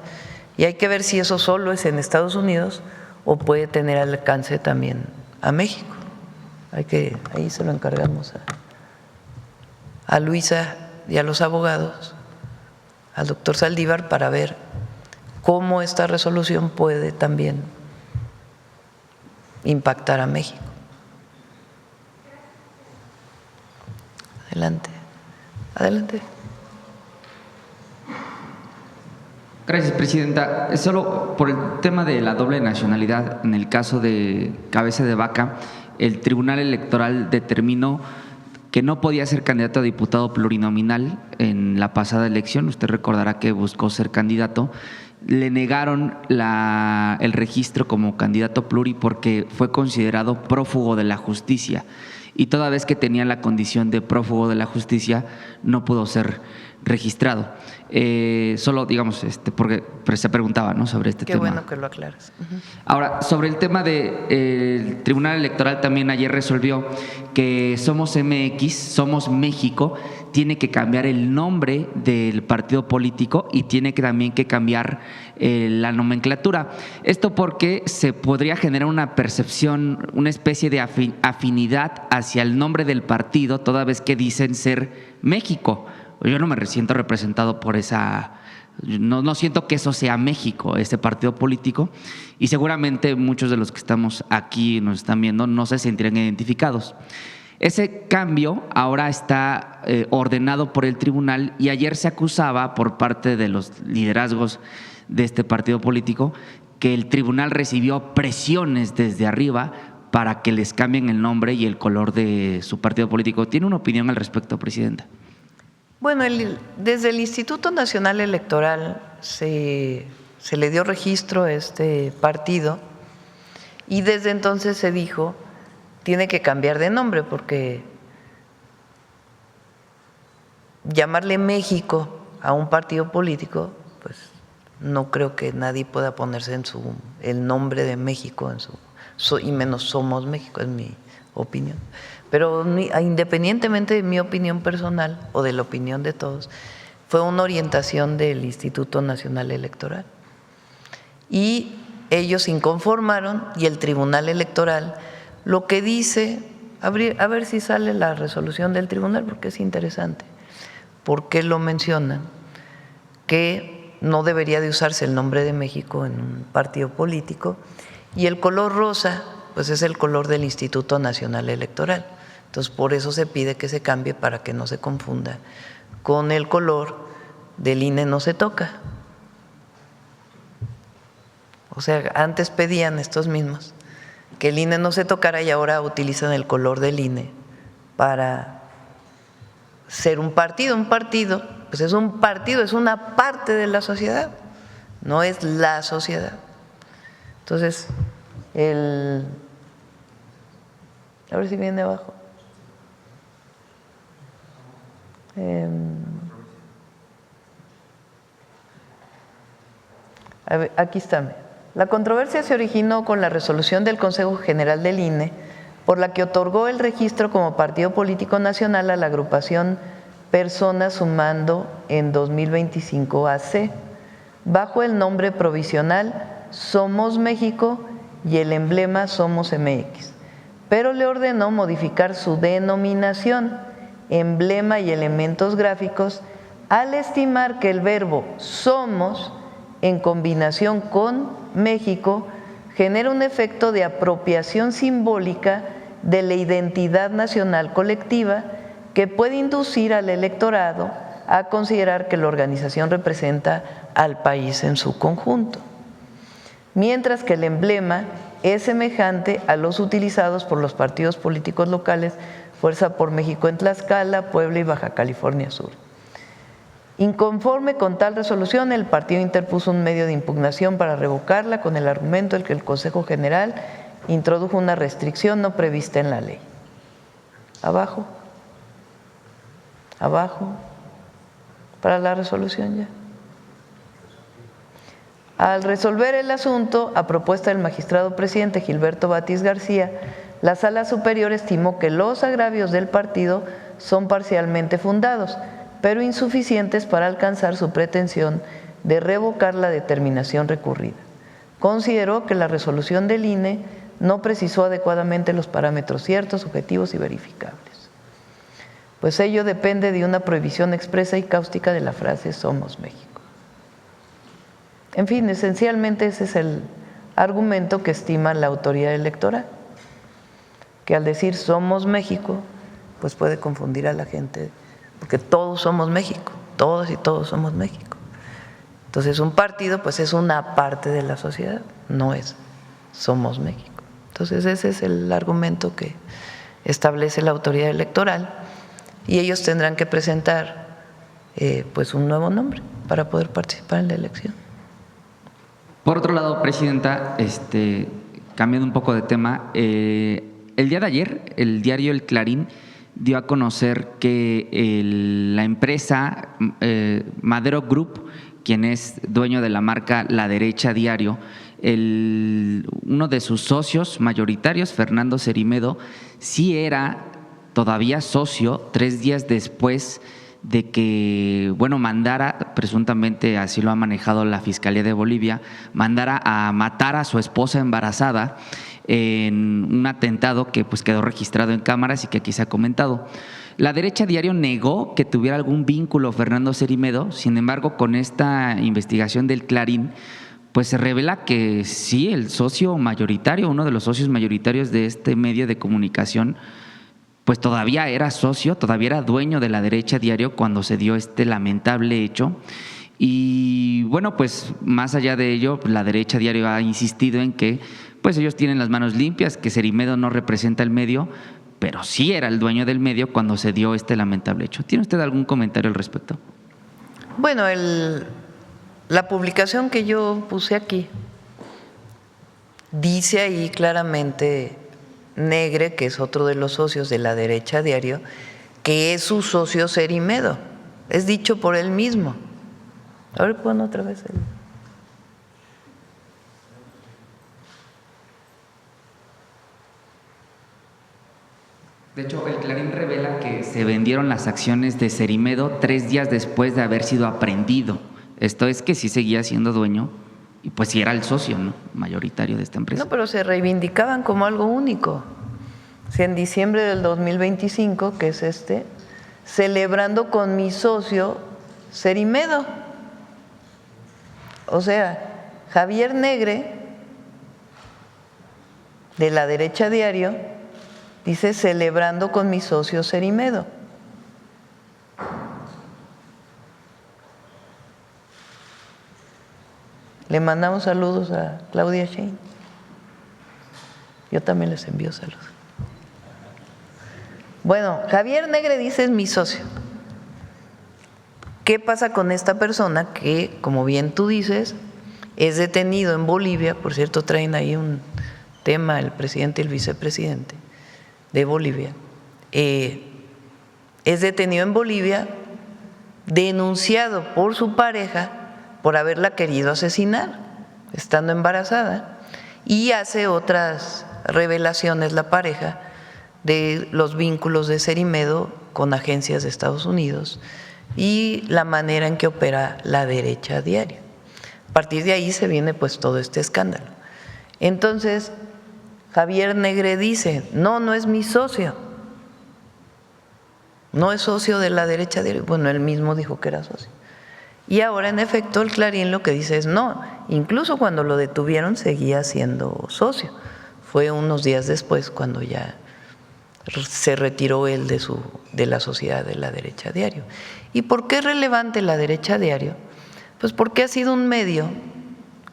Speaker 2: y hay que ver si eso solo es en Estados Unidos o puede tener alcance también a México. Ahí se lo encargamos a Luisa y a los abogados, al doctor Saldívar, para ver cómo esta resolución puede también impactar a México. Adelante, adelante.
Speaker 8: Gracias, presidenta. Solo por el tema de la doble nacionalidad, en el caso de Cabeza de Vaca, el Tribunal Electoral determinó que no podía ser candidato a diputado plurinominal en la pasada elección. Usted recordará que buscó ser candidato. Le negaron el registro como candidato pluri porque fue considerado prófugo de la justicia. Y toda vez que tenía la condición de prófugo de la justicia, no pudo ser registrado. Solo, digamos, porque se preguntaba, ¿no?, sobre este tema.
Speaker 2: Qué bueno que lo aclaras.
Speaker 8: Ahora, sobre el tema del Tribunal Electoral, también ayer resolvió que Somos MX, Somos México, tiene que cambiar el nombre del partido político y tiene que también que cambiar la nomenclatura. Esto porque se podría generar una percepción, una especie de afinidad hacia el nombre del partido, toda vez que dicen ser México. Yo no me siento representado por esa, no siento que eso sea México, ese partido político, y seguramente muchos de los que estamos aquí, nos están viendo, no se sentirán identificados. Ese cambio ahora está ordenado por el tribunal y ayer se acusaba por parte de los liderazgos de este partido político que el tribunal recibió presiones desde arriba para que les cambien el nombre y el color de su partido político. ¿Tiene una opinión al respecto, presidenta?
Speaker 2: Bueno, desde el Instituto Nacional Electoral se le dio registro a este partido y desde entonces se dijo tiene que cambiar de nombre porque llamarle México a un partido político, pues no creo que nadie pueda ponerse el nombre de México y menos Somos México, es mi opinión. Pero independientemente de mi opinión personal o de la opinión de todos, fue una orientación del Instituto Nacional Electoral. Y ellos se inconformaron y el Tribunal Electoral lo que dice, a ver si sale la resolución del tribunal porque es interesante, porque lo mencionan, que no debería de usarse el nombre de México en un partido político y el color rosa pues es el color del Instituto Nacional Electoral. Entonces, por eso se pide que se cambie para que no se confunda con el color del INE no se toca. O sea, antes pedían estos mismos que el INE no se tocara y ahora utilizan el color del INE para ser un partido. Un partido, pues es un partido, es una parte de la sociedad, no es la sociedad. Entonces, a ver si viene abajo. A ver, aquí está. La controversia se originó con la resolución del Consejo General del INE por la que otorgó el registro como partido político nacional a la agrupación Personas Sumando en 2025 AC, bajo el nombre provisional Somos México y el emblema Somos MX, pero le ordenó modificar su denominación, emblema y elementos gráficos, al estimar que el verbo somos, en combinación con México, genera un efecto de apropiación simbólica de la identidad nacional colectiva que puede inducir al electorado a considerar que la organización representa al país en su conjunto, mientras que el emblema es semejante a los utilizados por los partidos políticos locales Fuerza por México en Tlaxcala, Puebla y Baja California Sur. Inconforme con tal resolución, el partido interpuso un medio de impugnación para revocarla con el argumento de que el Consejo General introdujo una restricción no prevista en la ley. Abajo, para la resolución ya. Al resolver el asunto, a propuesta del magistrado presidente Gilberto Batis García, la Sala Superior estimó que los agravios del partido son parcialmente fundados, pero insuficientes para alcanzar su pretensión de revocar la determinación recurrida. Consideró que la resolución del INE no precisó adecuadamente los parámetros ciertos, objetivos y verificables, pues ello depende de una prohibición expresa y cáustica de la frase Somos México. En fin, esencialmente ese es el argumento que estima la autoridad electoral, que al decir Somos México, pues puede confundir a la gente, porque todos somos México, todos y todos somos México. Entonces un partido pues es una parte de la sociedad, no es Somos México. Entonces ese es el argumento que establece la autoridad electoral y ellos tendrán que presentar pues un nuevo nombre para poder participar en la elección.
Speaker 8: Por otro lado, Presidenta, cambiando un poco de tema, el día de ayer el diario El Clarín dio a conocer que la empresa Madero Group, quien es dueño de la marca La Derecha Diario, uno de sus socios mayoritarios, Fernando Cerimedo, sí era todavía socio 3 días después de que, mandara, presuntamente así lo ha manejado la Fiscalía de Bolivia, mandara a matar a su esposa embarazada en un atentado que pues quedó registrado en cámaras y que aquí se ha comentado. La Derecha Diario negó que tuviera algún vínculo Fernando Cerimedo, sin embargo, con esta investigación del Clarín, pues se revela que sí, el socio mayoritario, uno de los socios mayoritarios de este medio de comunicación, pues todavía era socio, todavía era dueño de La Derecha Diario cuando se dio este lamentable hecho. Y bueno, pues más allá de ello, La Derecha Diario ha insistido en que pues ellos tienen las manos limpias, que Cerimedo no representa el medio, pero sí era el dueño del medio cuando se dio este lamentable hecho. ¿Tiene usted algún comentario al respecto?
Speaker 2: Bueno, la publicación que yo puse aquí dice ahí claramente Negre, que es otro de los socios de La Derecha Diario, que es su socio Cerimedo. Es dicho por él mismo. A ver, pon otra vez el…
Speaker 8: De hecho, el Clarín revela que se vendieron las acciones de Cerimedo 3 días después de haber sido aprehendido. Esto es que sí seguía siendo dueño y pues sí era el socio, ¿no?, mayoritario de esta empresa.
Speaker 2: No, pero se reivindicaban como algo único. O sea, en diciembre del 2025, que es celebrando con mi socio Cerimedo. O sea, Javier Negre, de La Derecha Diario, dice celebrando con mi socio Cerimedo. Le mandamos saludos a Claudia Sheinbaum. Yo también les envío saludos. Bueno, Javier Negre dice es mi socio. ¿Qué pasa con esta persona que, como bien tú dices, es detenido en Bolivia? Por cierto, traen ahí un tema el presidente y el vicepresidente de Bolivia. Es detenido en Bolivia, denunciado por su pareja por haberla querido asesinar, estando embarazada, y hace otras revelaciones la pareja de los vínculos de Cerimedo con agencias de Estados Unidos y la manera en que opera La Derecha Diario. partir de ahí se viene pues todo este escándalo. Entonces, Javier Negre dice, no es mi socio, no es socio de la derecha diario. Bueno, él mismo dijo que era socio. Y ahora, en efecto, el Clarín lo que dice es no, incluso cuando lo detuvieron seguía siendo socio. Fue unos días después cuando ya se retiró él de la Sociedad de la Derecha Diario. ¿Y por qué es relevante la Derecha Diario? Pues porque ha sido un medio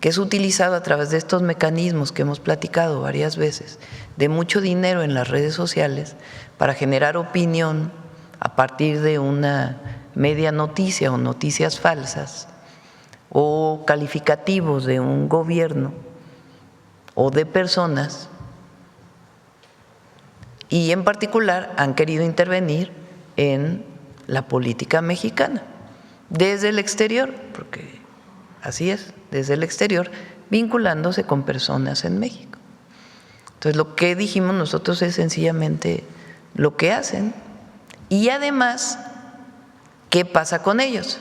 Speaker 2: que es utilizado a través de estos mecanismos que hemos platicado varias veces, de mucho dinero en las redes sociales para generar opinión a partir de una media noticia o noticias falsas o calificativos de un gobierno o de personas, y en particular han querido intervenir en la política mexicana desde el exterior, porque así es, desde el exterior, vinculándose con personas en México. Entonces, lo que dijimos nosotros es sencillamente lo que hacen y además, ¿qué pasa con ellos?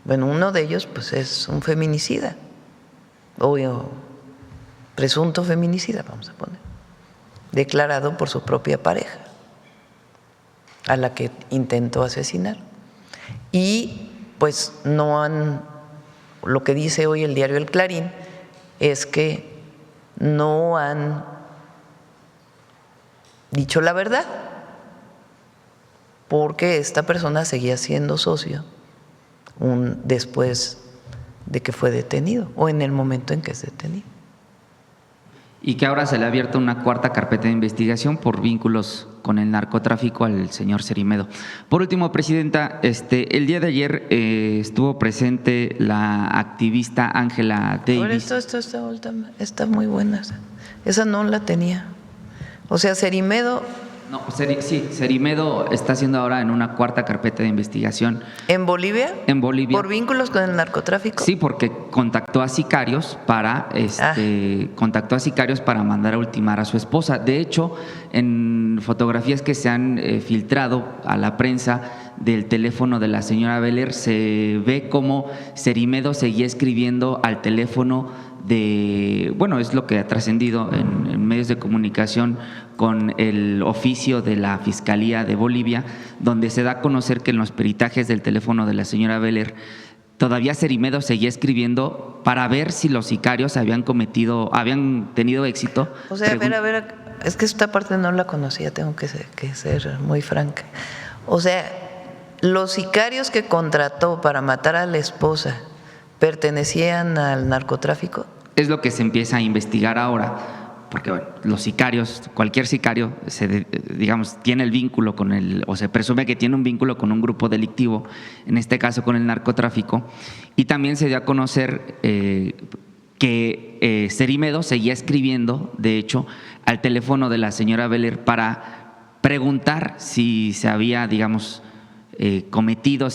Speaker 2: Bueno, uno de ellos pues es un feminicida, o presunto feminicida, vamos a poner, declarado por su propia pareja, a la que intentó asesinar. Y pues no han, lo que dice hoy el diario El Clarín es que no han dicho la verdad, porque esta persona seguía siendo socio después de que fue detenido o en el momento en que es detenido.
Speaker 8: Y que ahora se le ha abierto una cuarta carpeta de investigación por vínculos con el narcotráfico al señor Cerimedo. Por último, presidenta, el día de ayer estuvo presente la activista Ángela Davis.
Speaker 2: Ahora está muy buena. Esa no la tenía. O sea, Cerimedo.
Speaker 8: No, sí, Cerimedo está haciendo ahora en una cuarta carpeta de investigación.
Speaker 2: ¿En Bolivia?
Speaker 8: En Bolivia.
Speaker 2: ¿Por vínculos con el narcotráfico?
Speaker 8: Sí, porque contactó a sicarios para mandar a ultimar a su esposa. De hecho, en fotografías que se han filtrado a la prensa del teléfono de la señora Beller, se ve cómo Cerimedo seguía escribiendo al teléfono es lo que ha trascendido en medios de comunicación con el oficio de la Fiscalía de Bolivia, donde se da a conocer que en los peritajes del teléfono de la señora Beller todavía Cerimedo seguía escribiendo para ver si los sicarios habían tenido éxito.
Speaker 2: O sea, a ver, es que esta parte no la conocía, tengo que ser muy franca. O sea, los sicarios que contrató para matar a la esposa ¿pertenecían al narcotráfico?
Speaker 8: Es lo que se empieza a investigar ahora, porque bueno, los sicarios, cualquier sicario, tiene el vínculo o se presume que tiene un vínculo con un grupo delictivo, en este caso con el narcotráfico, y también se dio a conocer que Cerimedo seguía escribiendo, de hecho, al teléfono de la señora Beller para preguntar si se había, si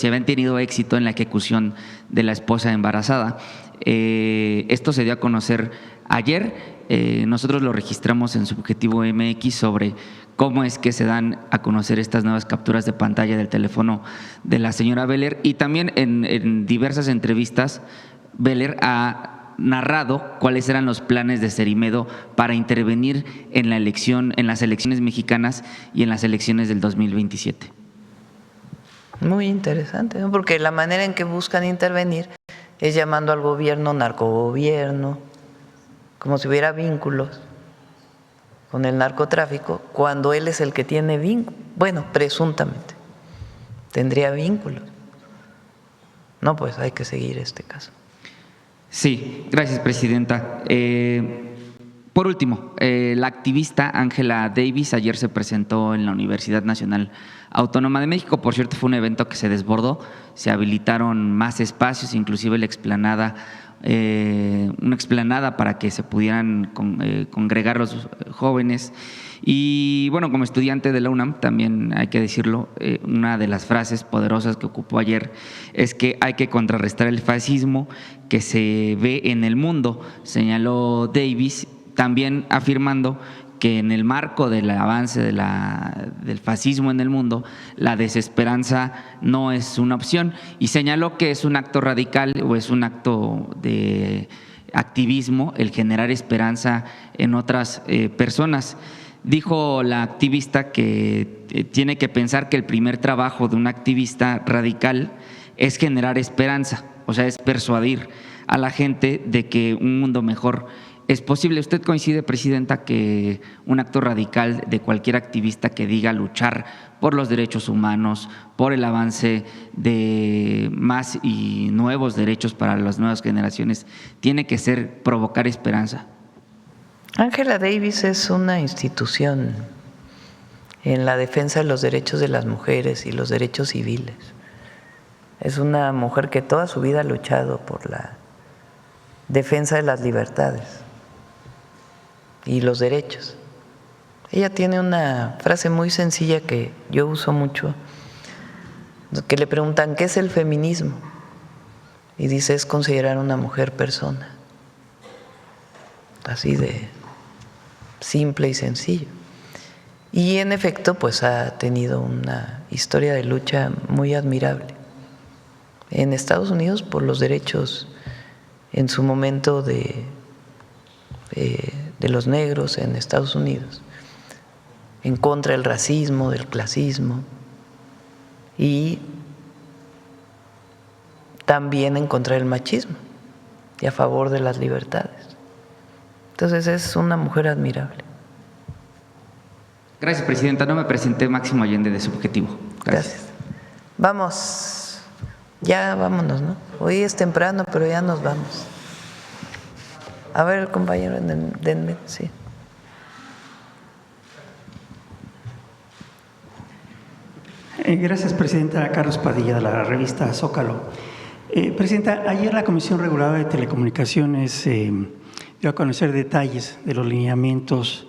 Speaker 8: habían tenido éxito en la ejecución de la esposa embarazada. Esto se dio a conocer ayer. Nosotros lo registramos en Subjetivo MX sobre cómo es que se dan a conocer estas nuevas capturas de pantalla del teléfono de la señora Beller, y también en diversas entrevistas Beller ha narrado cuáles eran los planes de Cerimedo para intervenir en las elecciones mexicanas y en las elecciones del 2027.
Speaker 2: Muy interesante, ¿no? Porque la manera en que buscan intervenir es llamando al gobierno narcogobierno, como si hubiera vínculos con el narcotráfico, cuando él es el que tiene vínculos. Bueno, presuntamente tendría vínculos. No, pues hay que seguir este caso.
Speaker 8: Sí, gracias, presidenta. Por último, la activista Ángela Davis ayer se presentó en la Universidad Nacional Autónoma de México. Por cierto, fue un evento que se desbordó, se habilitaron más espacios, inclusive una explanada para que se pudieran congregar los jóvenes. Y bueno, como estudiante de la UNAM, también hay que decirlo, una de las frases poderosas que ocupó ayer es que hay que contrarrestar el fascismo que se ve en el mundo, señaló Davis, también afirmando que en el marco del avance del fascismo en el mundo, la desesperanza no es una opción, y señaló que es un acto radical o es un acto de activismo el generar esperanza en otras personas. Dijo la activista que tiene que pensar que el primer trabajo de un activista radical es generar esperanza, o sea, es persuadir a la gente de que un mundo mejor es posible. ¿Usted coincide, Presidenta, que un acto radical de cualquier activista que diga luchar por los derechos humanos, por el avance de más y nuevos derechos para las nuevas generaciones, tiene que ser provocar esperanza?
Speaker 2: Angela Davis es una institución en la defensa de los derechos de las mujeres y los derechos civiles. Es una mujer que toda su vida ha luchado por la defensa de las libertades y los derechos. Ella tiene una frase muy sencilla que yo uso mucho, que le preguntan ¿qué es el feminismo? Y dice, es considerar a una mujer persona. Así de simple y sencillo. Y en efecto, pues ha tenido una historia de lucha muy admirable en Estados Unidos por los derechos en su momento de los negros en Estados Unidos, en contra del racismo, del clasismo y también en contra del machismo y a favor de las libertades. Entonces es una mujer admirable.
Speaker 8: Gracias, Presidenta. No me presenté Máximo Allende de Subjetivo.
Speaker 2: Gracias. Vamos, ya vámonos, ¿no? Hoy es temprano, pero ya nos vamos. A ver, el compañero denme, sí.
Speaker 9: Gracias, Presidenta. Carlos Padilla, de la revista Zócalo. Presidenta, ayer la Comisión Reguladora de Telecomunicaciones dio a conocer detalles de los lineamientos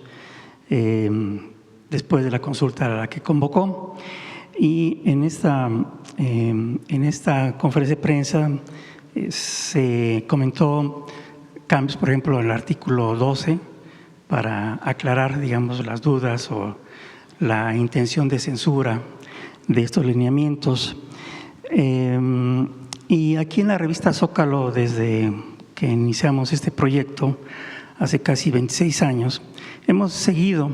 Speaker 9: después de la consulta a la que convocó, y en esta conferencia de prensa se comentó cambios, por ejemplo, en el artículo 12 para aclarar, digamos, las dudas o la intención de censura de estos lineamientos. Y aquí en la revista Zócalo, desde que iniciamos este proyecto hace casi 26 años, hemos seguido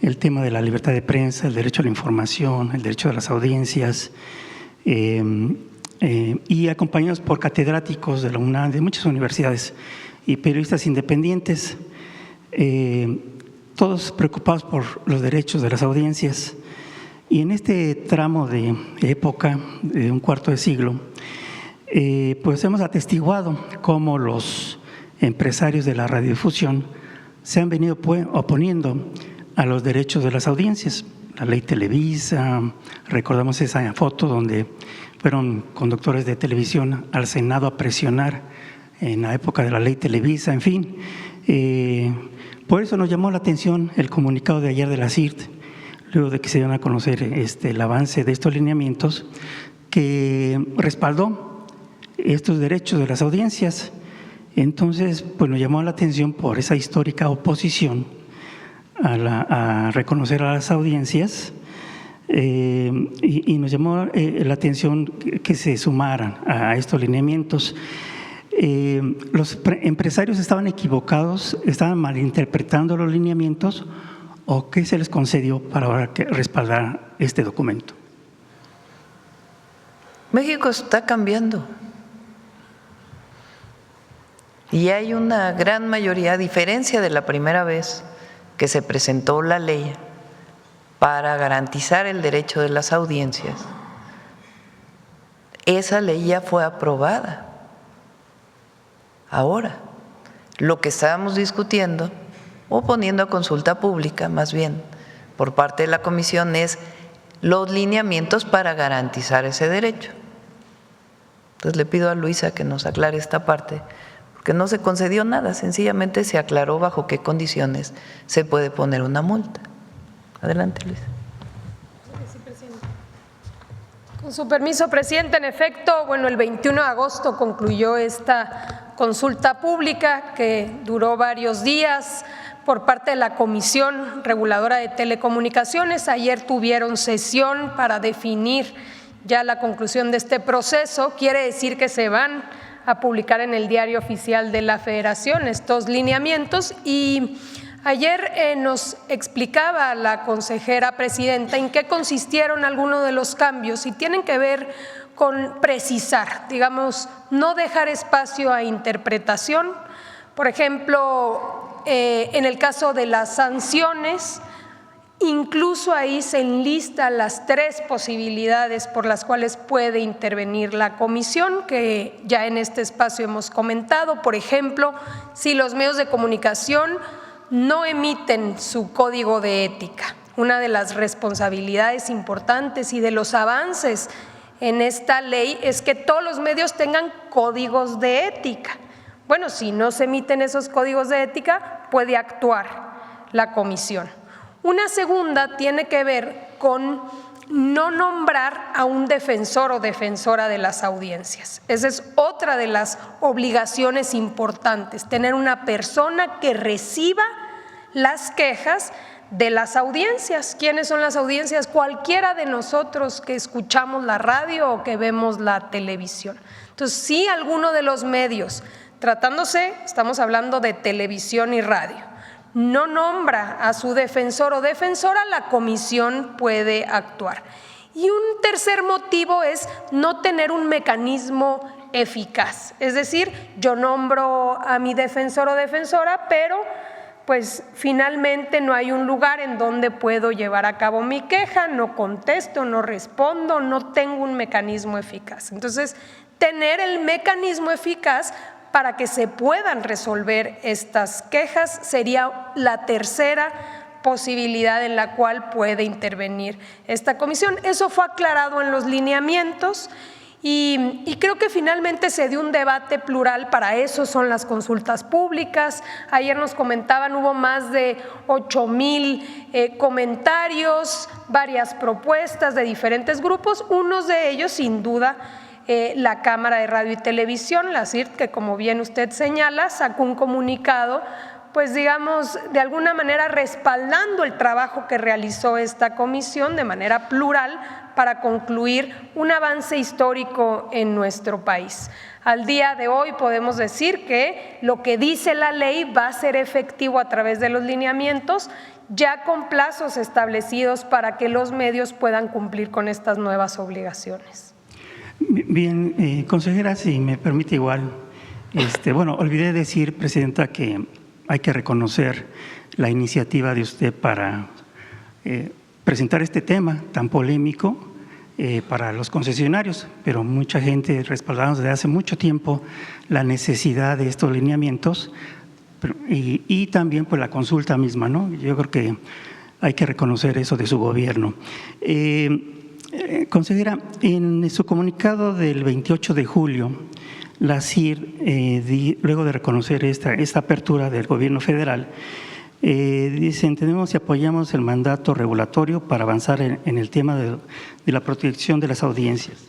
Speaker 9: el tema de la libertad de prensa, el derecho a la información, el derecho a las audiencias, y acompañados por catedráticos de la UNAM, de muchas universidades y periodistas independientes, todos preocupados por los derechos de las audiencias. Y en este tramo de época, de un cuarto de siglo, pues hemos atestiguado cómo los empresarios de la radiodifusión se han venido oponiendo a los derechos de las audiencias. La ley Televisa, recordamos esa foto donde fueron conductores de televisión al Senado a presionar en la época de la ley Televisa, en fin. Por eso nos llamó la atención el comunicado de ayer de la CIRT, luego de que se dieron a conocer el avance de estos lineamientos, que respaldó estos derechos de las audiencias. Entonces, pues nos llamó la atención por esa histórica oposición a reconocer a las audiencias, y nos llamó la atención que se sumaran a estos lineamientos. ¿Los empresarios estaban equivocados, estaban malinterpretando los lineamientos, o qué se les concedió para ahora respaldar este documento?
Speaker 2: México está cambiando. Y hay una gran mayoría, a diferencia de la primera vez que se presentó la ley para garantizar el derecho de las audiencias, esa ley ya fue aprobada. Ahora, lo que estábamos discutiendo o poniendo a consulta pública, más bien, por parte de la Comisión, es los lineamientos para garantizar ese derecho. Entonces le pido a Luisa que nos aclare esta parte, porque no se concedió nada, sencillamente se aclaró bajo qué condiciones se puede poner una multa. Adelante, Luisa.
Speaker 10: Sí, presidente. Con su permiso, presidente, en efecto, bueno, el 21 de agosto concluyó esta consulta pública que duró varios días por parte de la Comisión Reguladora de Telecomunicaciones. Ayer tuvieron sesión para definir ya la conclusión de este proceso. Quiere decir que se van a publicar en el Diario Oficial de la Federación estos lineamientos, y ayer nos explicaba la consejera presidenta en qué consistieron algunos de los cambios, y tienen que ver con precisar, digamos, no dejar espacio a interpretación. Por ejemplo, en el caso de las sanciones, incluso ahí se enlistan las 3 posibilidades por las cuales puede intervenir la comisión, que ya en este espacio hemos comentado. Por ejemplo, si los medios de comunicación no emiten su código de ética. Una de las responsabilidades importantes y de los avances en esta ley es que todos los medios tengan códigos de ética. Bueno, si no se emiten esos códigos de ética, puede actuar la comisión. Una segunda tiene que ver con no nombrar a un defensor o defensora de las audiencias. Esa es otra de las obligaciones importantes, tener una persona que reciba las quejas de las audiencias. ¿Quiénes son las audiencias? Cualquiera de nosotros que escuchamos la radio o que vemos la televisión. Entonces, si alguno de los medios, estamos hablando de televisión y radio, no nombra a su defensor o defensora, la comisión puede actuar. Y un tercer motivo es no tener un mecanismo eficaz. Es decir, yo nombro a mi defensor o defensora, pero pues finalmente no hay un lugar en donde puedo llevar a cabo mi queja, no contesto, no respondo, no tengo un mecanismo eficaz. Entonces, tener el mecanismo eficaz para que se puedan resolver estas quejas sería la tercera posibilidad en la cual puede intervenir esta comisión. Eso fue aclarado en los lineamientos y creo que finalmente se dio un debate plural. Para eso son las consultas públicas. Ayer nos comentaban, hubo más de 8,000 comentarios, varias propuestas de diferentes grupos, unos de ellos sin duda la Cámara de Radio y Televisión, la CIRT, que como bien usted señala, sacó un comunicado, pues digamos, de alguna manera respaldando el trabajo que realizó esta comisión de manera plural para concluir un avance histórico en nuestro país. Al día de hoy podemos decir que lo que dice la ley va a ser efectivo a través de los lineamientos, ya con plazos establecidos para que los medios puedan cumplir con estas nuevas obligaciones.
Speaker 9: Bien, consejera, si me permite igual, olvidé decir, presidenta, que hay que reconocer la iniciativa de usted para presentar este tema tan polémico para los concesionarios, pero mucha gente respaldamos desde hace mucho tiempo la necesidad de estos lineamientos y también pues la consulta misma, ¿no? Yo creo que hay que reconocer eso de su gobierno. Consejera, en su comunicado del 28 de julio, la CIR, luego de reconocer esta apertura del gobierno federal, dice: entendemos y apoyamos el mandato regulatorio para avanzar en el tema de la protección de las audiencias.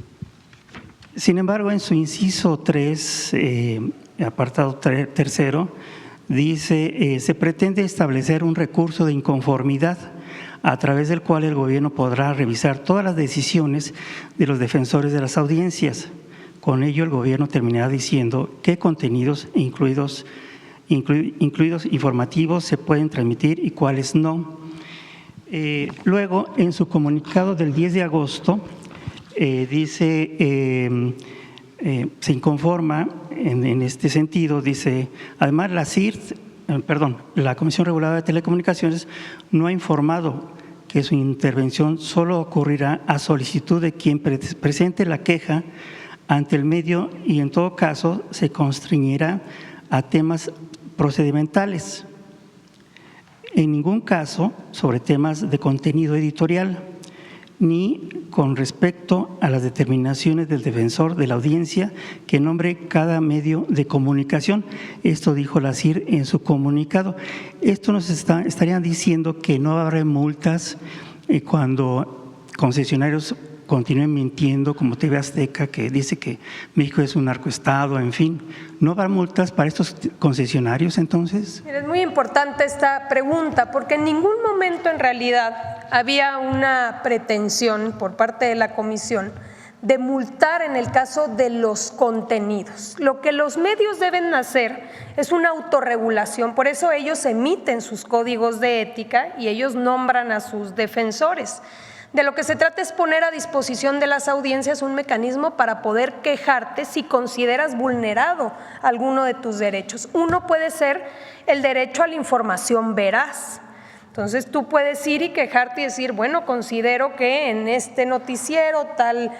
Speaker 9: Sin embargo, en su inciso 3, apartado tercero, dice: se pretende establecer un recurso de inconformidad a través del cual el gobierno podrá revisar todas las decisiones de los defensores de las audiencias. Con ello, el gobierno terminará diciendo qué contenidos, incluidos informativos, se pueden transmitir y cuáles no. Luego, en su comunicado del 10 de agosto, dice, se inconforma en este sentido, dice: además la Comisión Reguladora de Telecomunicaciones no ha informado que su intervención solo ocurrirá a solicitud de quien presente la queja ante el medio y en todo caso se constreñirá a temas procedimentales. En ningún caso sobre temas de contenido editorial, ni con respecto a las determinaciones del defensor de la audiencia que nombre cada medio de comunicación. Esto dijo la CIR en su comunicado. Esto nos estarían diciendo que no habrá multas cuando concesionarios continúen mintiendo, como TV Azteca, que dice que México es un narcoestado, en fin. ¿No habrá multas para estos concesionarios entonces?
Speaker 10: Mira, es muy importante esta pregunta porque en ningún momento en realidad había una pretensión por parte de la Comisión de multar en el caso de los contenidos. Lo que los medios deben hacer es una autorregulación, por eso ellos emiten sus códigos de ética y ellos nombran a sus defensores. De lo que se trata es poner a disposición de las audiencias un mecanismo para poder quejarte si consideras vulnerado alguno de tus derechos. Uno puede ser el derecho a la información veraz. Entonces tú puedes ir y quejarte y decir, bueno, considero que en este noticiero tal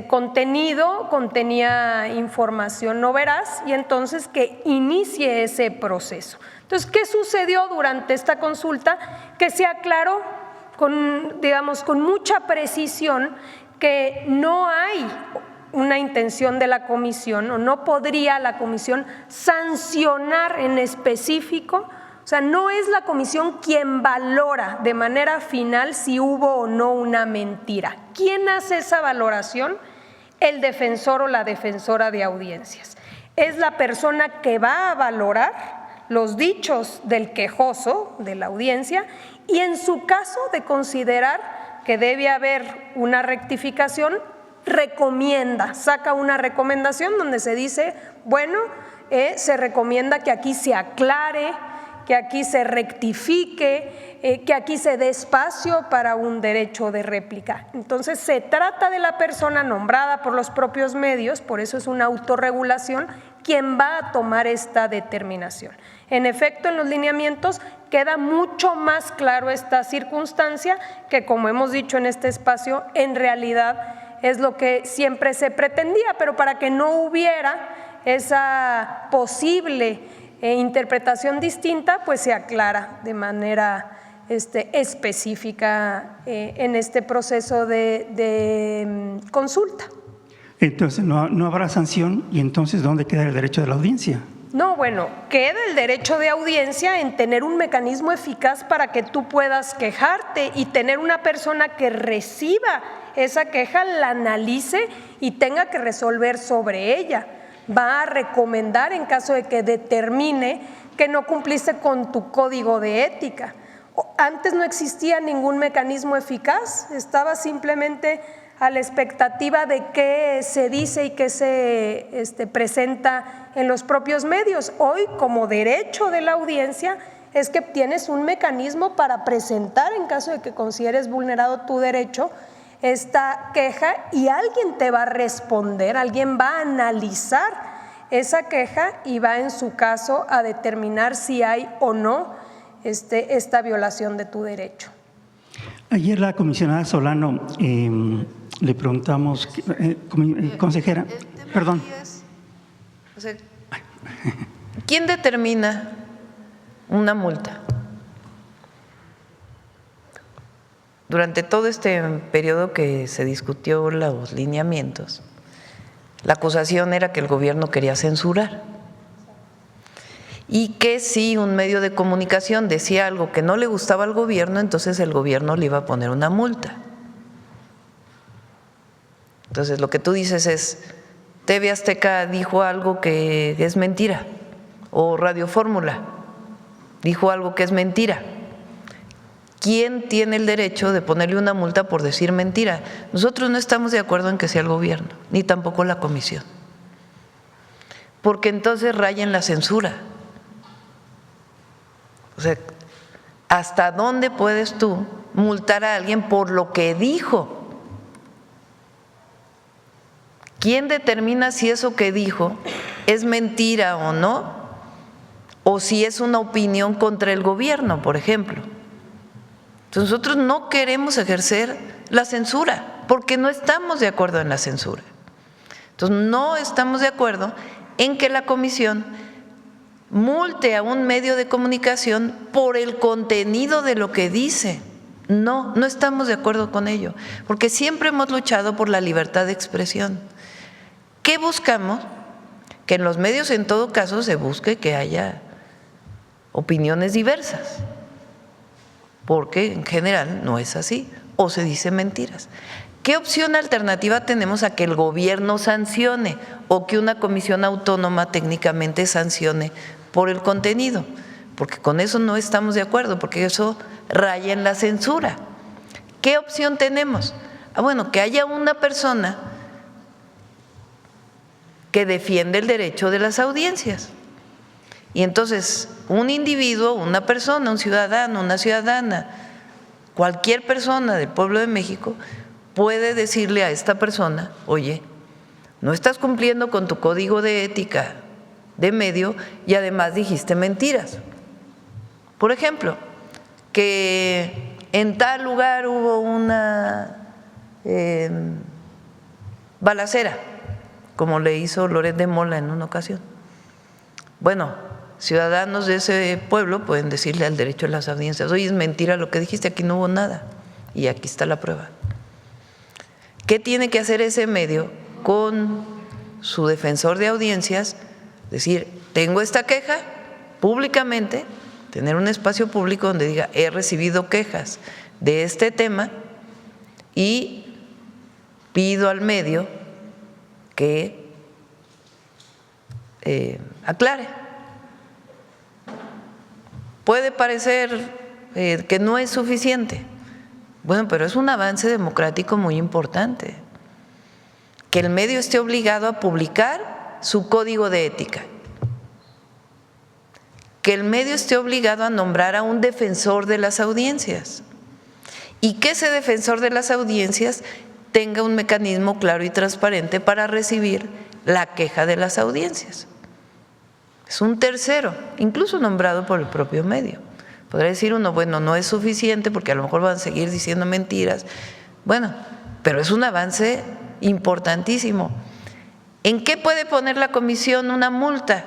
Speaker 10: contenido contenía información no veraz y entonces que inicie ese proceso. Entonces, ¿qué sucedió durante esta consulta? Que se aclaró con mucha precisión que no hay una intención de la comisión o no podría la comisión sancionar en específico. O sea, no es la comisión quien valora de manera final si hubo o no una mentira. ¿Quién hace esa valoración? El defensor o la defensora de audiencias. Es la persona que va a valorar los dichos del quejoso, de la audiencia, y en su caso de considerar que debe haber una rectificación, recomienda, saca una recomendación donde se dice, bueno, se recomienda que aquí se aclare, que aquí se rectifique, que aquí se dé espacio para un derecho de réplica. Entonces se trata de la persona nombrada por los propios medios, por eso es una autorregulación, quien va a tomar esta determinación. En efecto, en los lineamientos queda mucho más claro esta circunstancia que, como hemos dicho en este espacio, en realidad es lo que siempre se pretendía, pero para que no hubiera esa posible interpretación distinta, pues se aclara de manera específica en este proceso de consulta.
Speaker 9: Entonces, no habrá sanción y entonces, ¿dónde queda el derecho de la audiencia?
Speaker 10: No, bueno, queda el derecho de audiencia en tener un mecanismo eficaz para que tú puedas quejarte y tener una persona que reciba esa queja, la analice y tenga que resolver sobre ella. Va a recomendar en caso de que determine que no cumpliste con tu código de ética. Antes no existía ningún mecanismo eficaz, estaba simplemente a la expectativa de qué se dice y qué se presenta en los propios medios. Hoy, como derecho de la audiencia, es que tienes un mecanismo para presentar, en caso de que consideres vulnerado tu derecho, esta queja y alguien te va a responder, alguien va a analizar esa queja y va en su caso a determinar si hay o no esta violación de tu derecho.
Speaker 9: Ayer la comisionada Solano le preguntamos, consejera, perdón.
Speaker 2: O sea, ¿quién determina una multa? Durante todo este periodo que se discutió los lineamientos, la acusación era que el gobierno quería censurar y que si un medio de comunicación decía algo que no le gustaba al gobierno, entonces el gobierno le iba a poner una multa. Entonces lo que tú dices es, TV Azteca dijo algo que es mentira, o Radio Fórmula dijo algo que es mentira. ¿Quién tiene el derecho de ponerle una multa por decir mentira? Nosotros no estamos de acuerdo en que sea el gobierno, ni tampoco la comisión, porque entonces rayan la censura. O sea, ¿hasta dónde puedes tú multar a alguien por lo que dijo? ¿Quién determina si eso que dijo es mentira o no? O si es una opinión contra el gobierno, por ejemplo. Entonces nosotros no queremos ejercer la censura porque no estamos de acuerdo en la censura. Entonces no estamos de acuerdo en que la comisión multe a un medio de comunicación por el contenido de lo que dice. No estamos de acuerdo con ello, porque siempre hemos luchado por la libertad de expresión. ¿Qué buscamos? Que en los medios en todo caso se busque que haya opiniones diversas, porque en general no es así, o se dicen mentiras. ¿Qué opción alternativa tenemos a que el gobierno sancione o que una comisión autónoma técnicamente sancione por el contenido? Porque con eso no estamos de acuerdo, porque eso raya en la censura. ¿Qué opción tenemos? Bueno, que haya una persona que defiende el derecho de las audiencias. Y entonces un individuo, una persona, un ciudadano, una ciudadana, cualquier persona del pueblo de México puede decirle a esta persona: oye, no estás cumpliendo con tu código de ética de medio y además dijiste mentiras. Por ejemplo, que en tal lugar hubo una balacera, como le hizo Loret de Mola en una ocasión. Bueno, ciudadanos de ese pueblo pueden decirle al derecho de las audiencias: oye, es mentira lo que dijiste, aquí no hubo nada y aquí está la prueba. ¿Qué tiene que hacer ese medio con su defensor de audiencias? Decir: tengo esta queja públicamente, tener un espacio público donde diga: he recibido quejas de este tema y pido al medio que aclare. Puede parecer que no es suficiente. Bueno, pero es un avance democrático muy importante. Que el medio esté obligado a publicar su código de ética. Que el medio esté obligado a nombrar a un defensor de las audiencias. Y que ese defensor de las audiencias tenga un mecanismo claro y transparente para recibir la queja de las audiencias. Es un tercero, incluso nombrado por el propio medio. Podría decir uno: bueno, no es suficiente porque a lo mejor van a seguir diciendo mentiras. Bueno, pero es un avance importantísimo. ¿En qué puede poner la comisión una multa?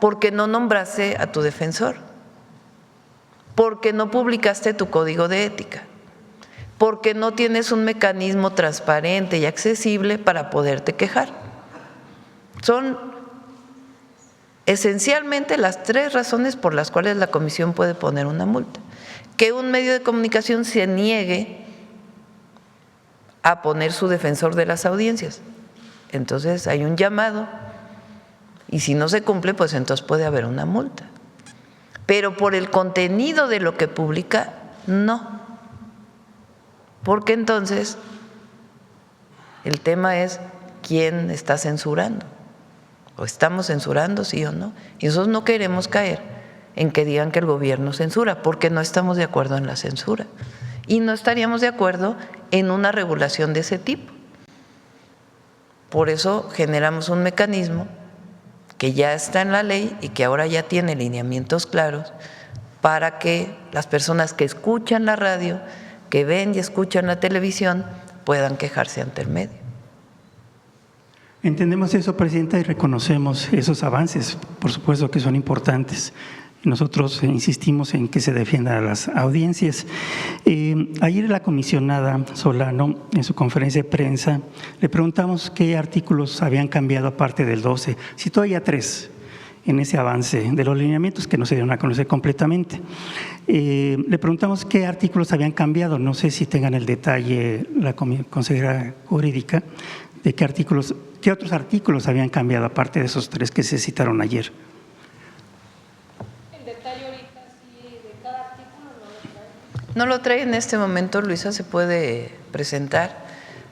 Speaker 2: Porque no nombraste a tu defensor, porque no publicaste tu código de ética, porque no tienes un mecanismo transparente y accesible para poderte quejar. Son esencialmente las tres razones por las cuales la comisión puede poner una multa. Que un medio de comunicación se niegue a poner su defensor de las audiencias. Entonces hay un llamado y si no se cumple, pues entonces puede haber una multa. Pero por el contenido de lo que publica, no. Porque entonces el tema es quién está censurando. ¿O estamos censurando, sí o no? Y nosotros no queremos caer en que digan que el gobierno censura, porque no estamos de acuerdo en la censura. Y no estaríamos de acuerdo en una regulación de ese tipo. Por eso generamos un mecanismo que ya está en la ley y que ahora ya tiene lineamientos claros para que las personas que escuchan la radio, que ven y escuchan la televisión, puedan quejarse ante el medio.
Speaker 9: Entendemos eso, Presidenta, y reconocemos esos avances, por supuesto que son importantes. Nosotros insistimos en que se defiendan a las audiencias. Ayer la comisionada Solano, en su conferencia de prensa, le preguntamos qué artículos habían cambiado aparte del 12. Citó ya 3 en ese avance de los lineamientos que no se dieron a conocer completamente. Le preguntamos qué artículos habían cambiado. No sé si tengan el detalle la consejera jurídica de qué otros artículos habían cambiado aparte de esos 3 que se citaron ayer.
Speaker 2: No lo trae en este momento, Luisa, se puede presentar.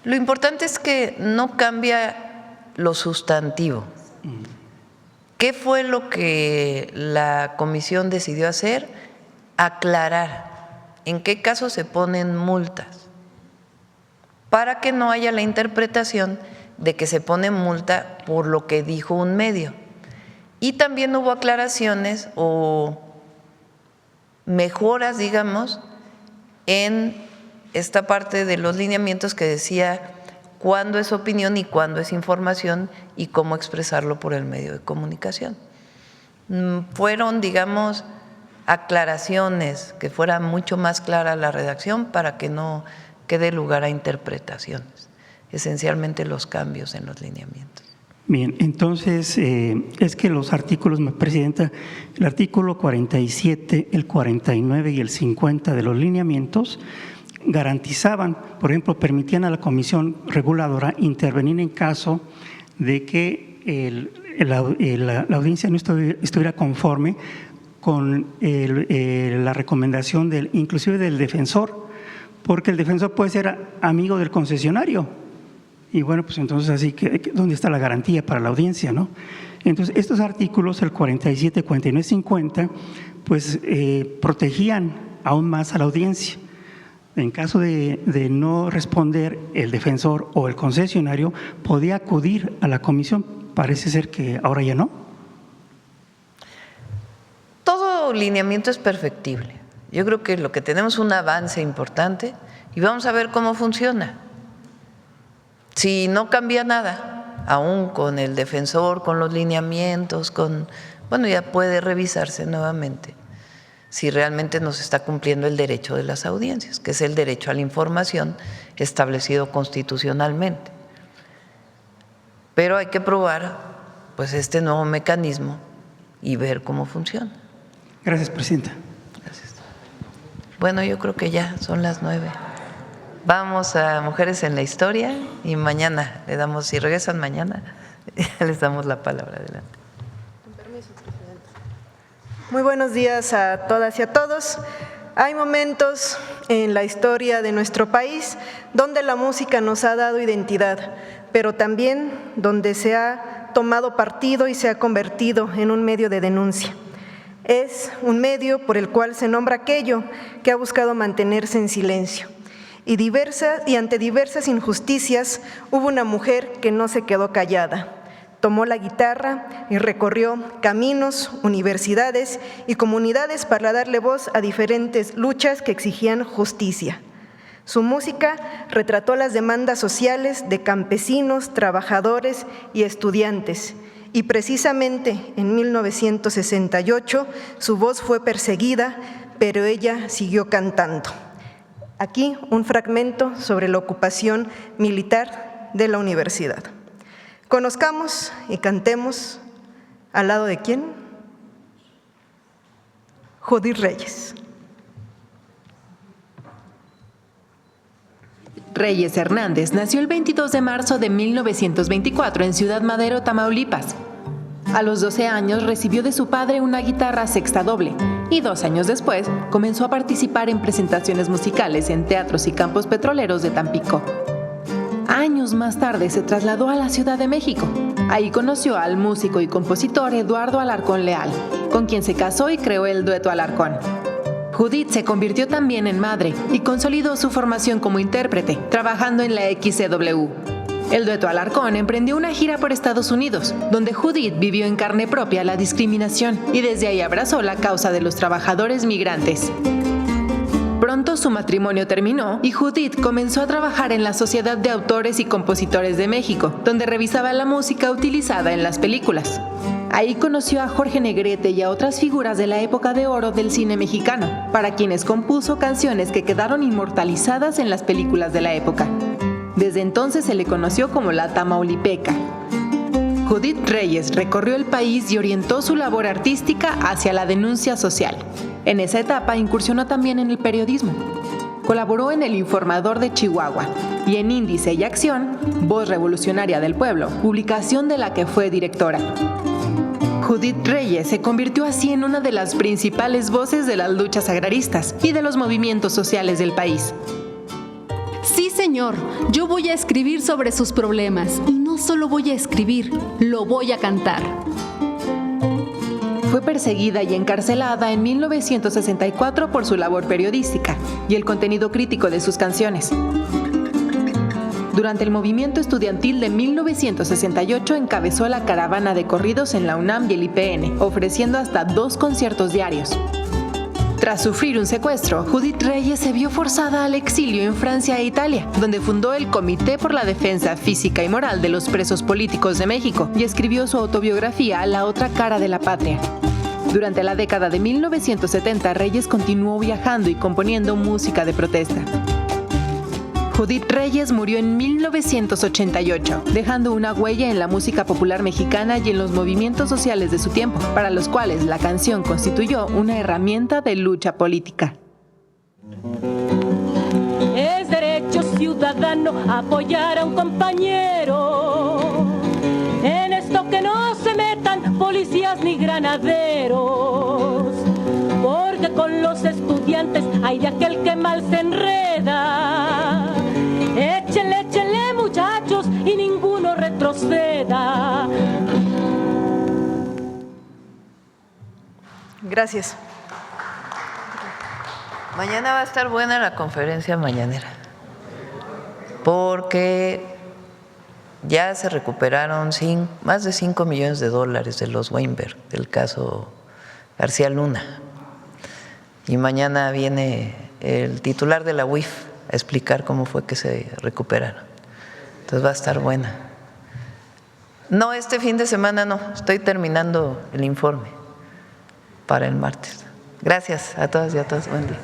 Speaker 2: Lo importante es que no cambia lo sustantivo. ¿Qué fue lo que la comisión decidió hacer? Aclarar en qué casos se ponen multas, para que no haya la interpretación de que se pone multa por lo que dijo un medio. Y también hubo aclaraciones o mejoras, digamos, en esta parte de los lineamientos que decía cuándo es opinión y cuándo es información y cómo expresarlo por el medio de comunicación. Fueron, digamos, aclaraciones, que fuera mucho más clara la redacción para que no quede lugar a interpretaciones, esencialmente los cambios en los lineamientos.
Speaker 9: Bien, entonces es que los artículos, Presidenta, el artículo 47, el 49 y el 50 de los lineamientos garantizaban, por ejemplo, permitían a la Comisión Reguladora intervenir en caso de que la audiencia no estuviera conforme con la recomendación inclusive del defensor, porque el defensor puede ser amigo del concesionario. Y bueno, pues entonces así, ¿dónde está la garantía para la audiencia, no? Entonces, estos artículos, el 47, 49, 50, pues protegían aún más a la audiencia. En caso de no responder, el defensor o el concesionario podía acudir a la comisión. Parece ser que ahora ya no.
Speaker 2: Todo lineamiento es perfectible. Yo creo que lo que tenemos es un avance importante y vamos a ver cómo funciona. Si no cambia nada, aún con el defensor, con los lineamientos, bueno, ya puede revisarse nuevamente si realmente no se está cumpliendo el derecho de las audiencias, que es el derecho a la información establecido constitucionalmente. Pero hay que probar pues este nuevo mecanismo y ver cómo funciona.
Speaker 9: Gracias, Presidenta.
Speaker 2: Gracias. Bueno, yo creo que ya son las 9. Vamos a Mujeres en la Historia y mañana le damos, si regresan mañana, les damos la palabra. Adelante.
Speaker 11: Con permiso, Presidenta. Muy buenos días a todas y a todos. Hay momentos en la historia de nuestro país donde la música nos ha dado identidad, pero también donde se ha tomado partido y se ha convertido en un medio de denuncia. Es un medio por el cual se nombra aquello que ha buscado mantenerse en silencio. Y ante diversas injusticias hubo una mujer que no se quedó callada. Tomó la guitarra y recorrió caminos, universidades y comunidades para darle voz a diferentes luchas que exigían justicia. Su música retrató las demandas sociales de campesinos, trabajadores y estudiantes. Y precisamente en 1968 su voz fue perseguida, pero ella siguió cantando. Aquí un fragmento sobre la ocupación militar de la universidad. Conozcamos y cantemos ¿al lado de quién? Judith Reyes.
Speaker 12: Reyes Hernández nació el 22 de marzo de 1924 en Ciudad Madero, Tamaulipas. A los 12 años recibió de su padre una guitarra sexta doble y 2 años después comenzó a participar en presentaciones musicales en teatros y campos petroleros de Tampico. Años más tarde se trasladó a la Ciudad de México. Ahí conoció al músico y compositor Eduardo Alarcón Leal, con quien se casó y creó el dueto Alarcón. Judith se convirtió también en madre y consolidó su formación como intérprete, trabajando en la XCW. El dueto Alarcón emprendió una gira por Estados Unidos, donde Judith vivió en carne propia la discriminación y desde ahí abrazó la causa de los trabajadores migrantes. Pronto su matrimonio terminó y Judith comenzó a trabajar en la Sociedad de Autores y Compositores de México, donde revisaba la música utilizada en las películas. Ahí conoció a Jorge Negrete y a otras figuras de la época de oro del cine mexicano, para quienes compuso canciones que quedaron inmortalizadas en las películas de la época. Desde entonces se le conoció como la Tamaulipeca. Judith Reyes recorrió el país y orientó su labor artística hacia la denuncia social. En esa etapa incursionó también en el periodismo. Colaboró en El Informador de Chihuahua y en Índice y Acción, Voz Revolucionaria del Pueblo, publicación de la que fue directora. Judith Reyes se convirtió así en una de las principales voces de las luchas agraristas y de los movimientos sociales del país.
Speaker 13: Sí, señor, yo voy a escribir sobre sus problemas y no solo voy a escribir, lo voy a cantar.
Speaker 12: Fue perseguida y encarcelada en 1964 por su labor periodística y el contenido crítico de sus canciones. Durante el movimiento estudiantil de 1968 encabezó la caravana de corridos en la UNAM y el IPN, ofreciendo hasta 2 conciertos diarios. Tras sufrir un secuestro, Judith Reyes se vio forzada al exilio en Francia e Italia, donde fundó el Comité por la Defensa Física y Moral de los Presos Políticos de México y escribió su autobiografía La otra cara de la patria. Durante la década de 1970, Reyes continuó viajando y componiendo música de protesta. Judith Reyes murió en 1988, dejando una huella en la música popular mexicana y en los movimientos sociales de su tiempo, para los cuales la canción constituyó una herramienta de lucha política.
Speaker 14: apoyar a un compañero. En esto que no se metan policías ni granaderos, porque con los estudiantes hay de aquel que mal se enreda. Échenle, échenle muchachos y ninguno retroceda.
Speaker 11: Gracias.
Speaker 2: Mañana va a estar buena la conferencia mañanera, porque ya se recuperaron más de $5 millones de los Weinberg, del caso García Luna. Y mañana viene el titular de la UIF a explicar cómo fue que se recuperaron. Entonces va a estar buena. No, este fin de semana no, estoy terminando el informe para el martes. Gracias a todas y a todos. Buen día.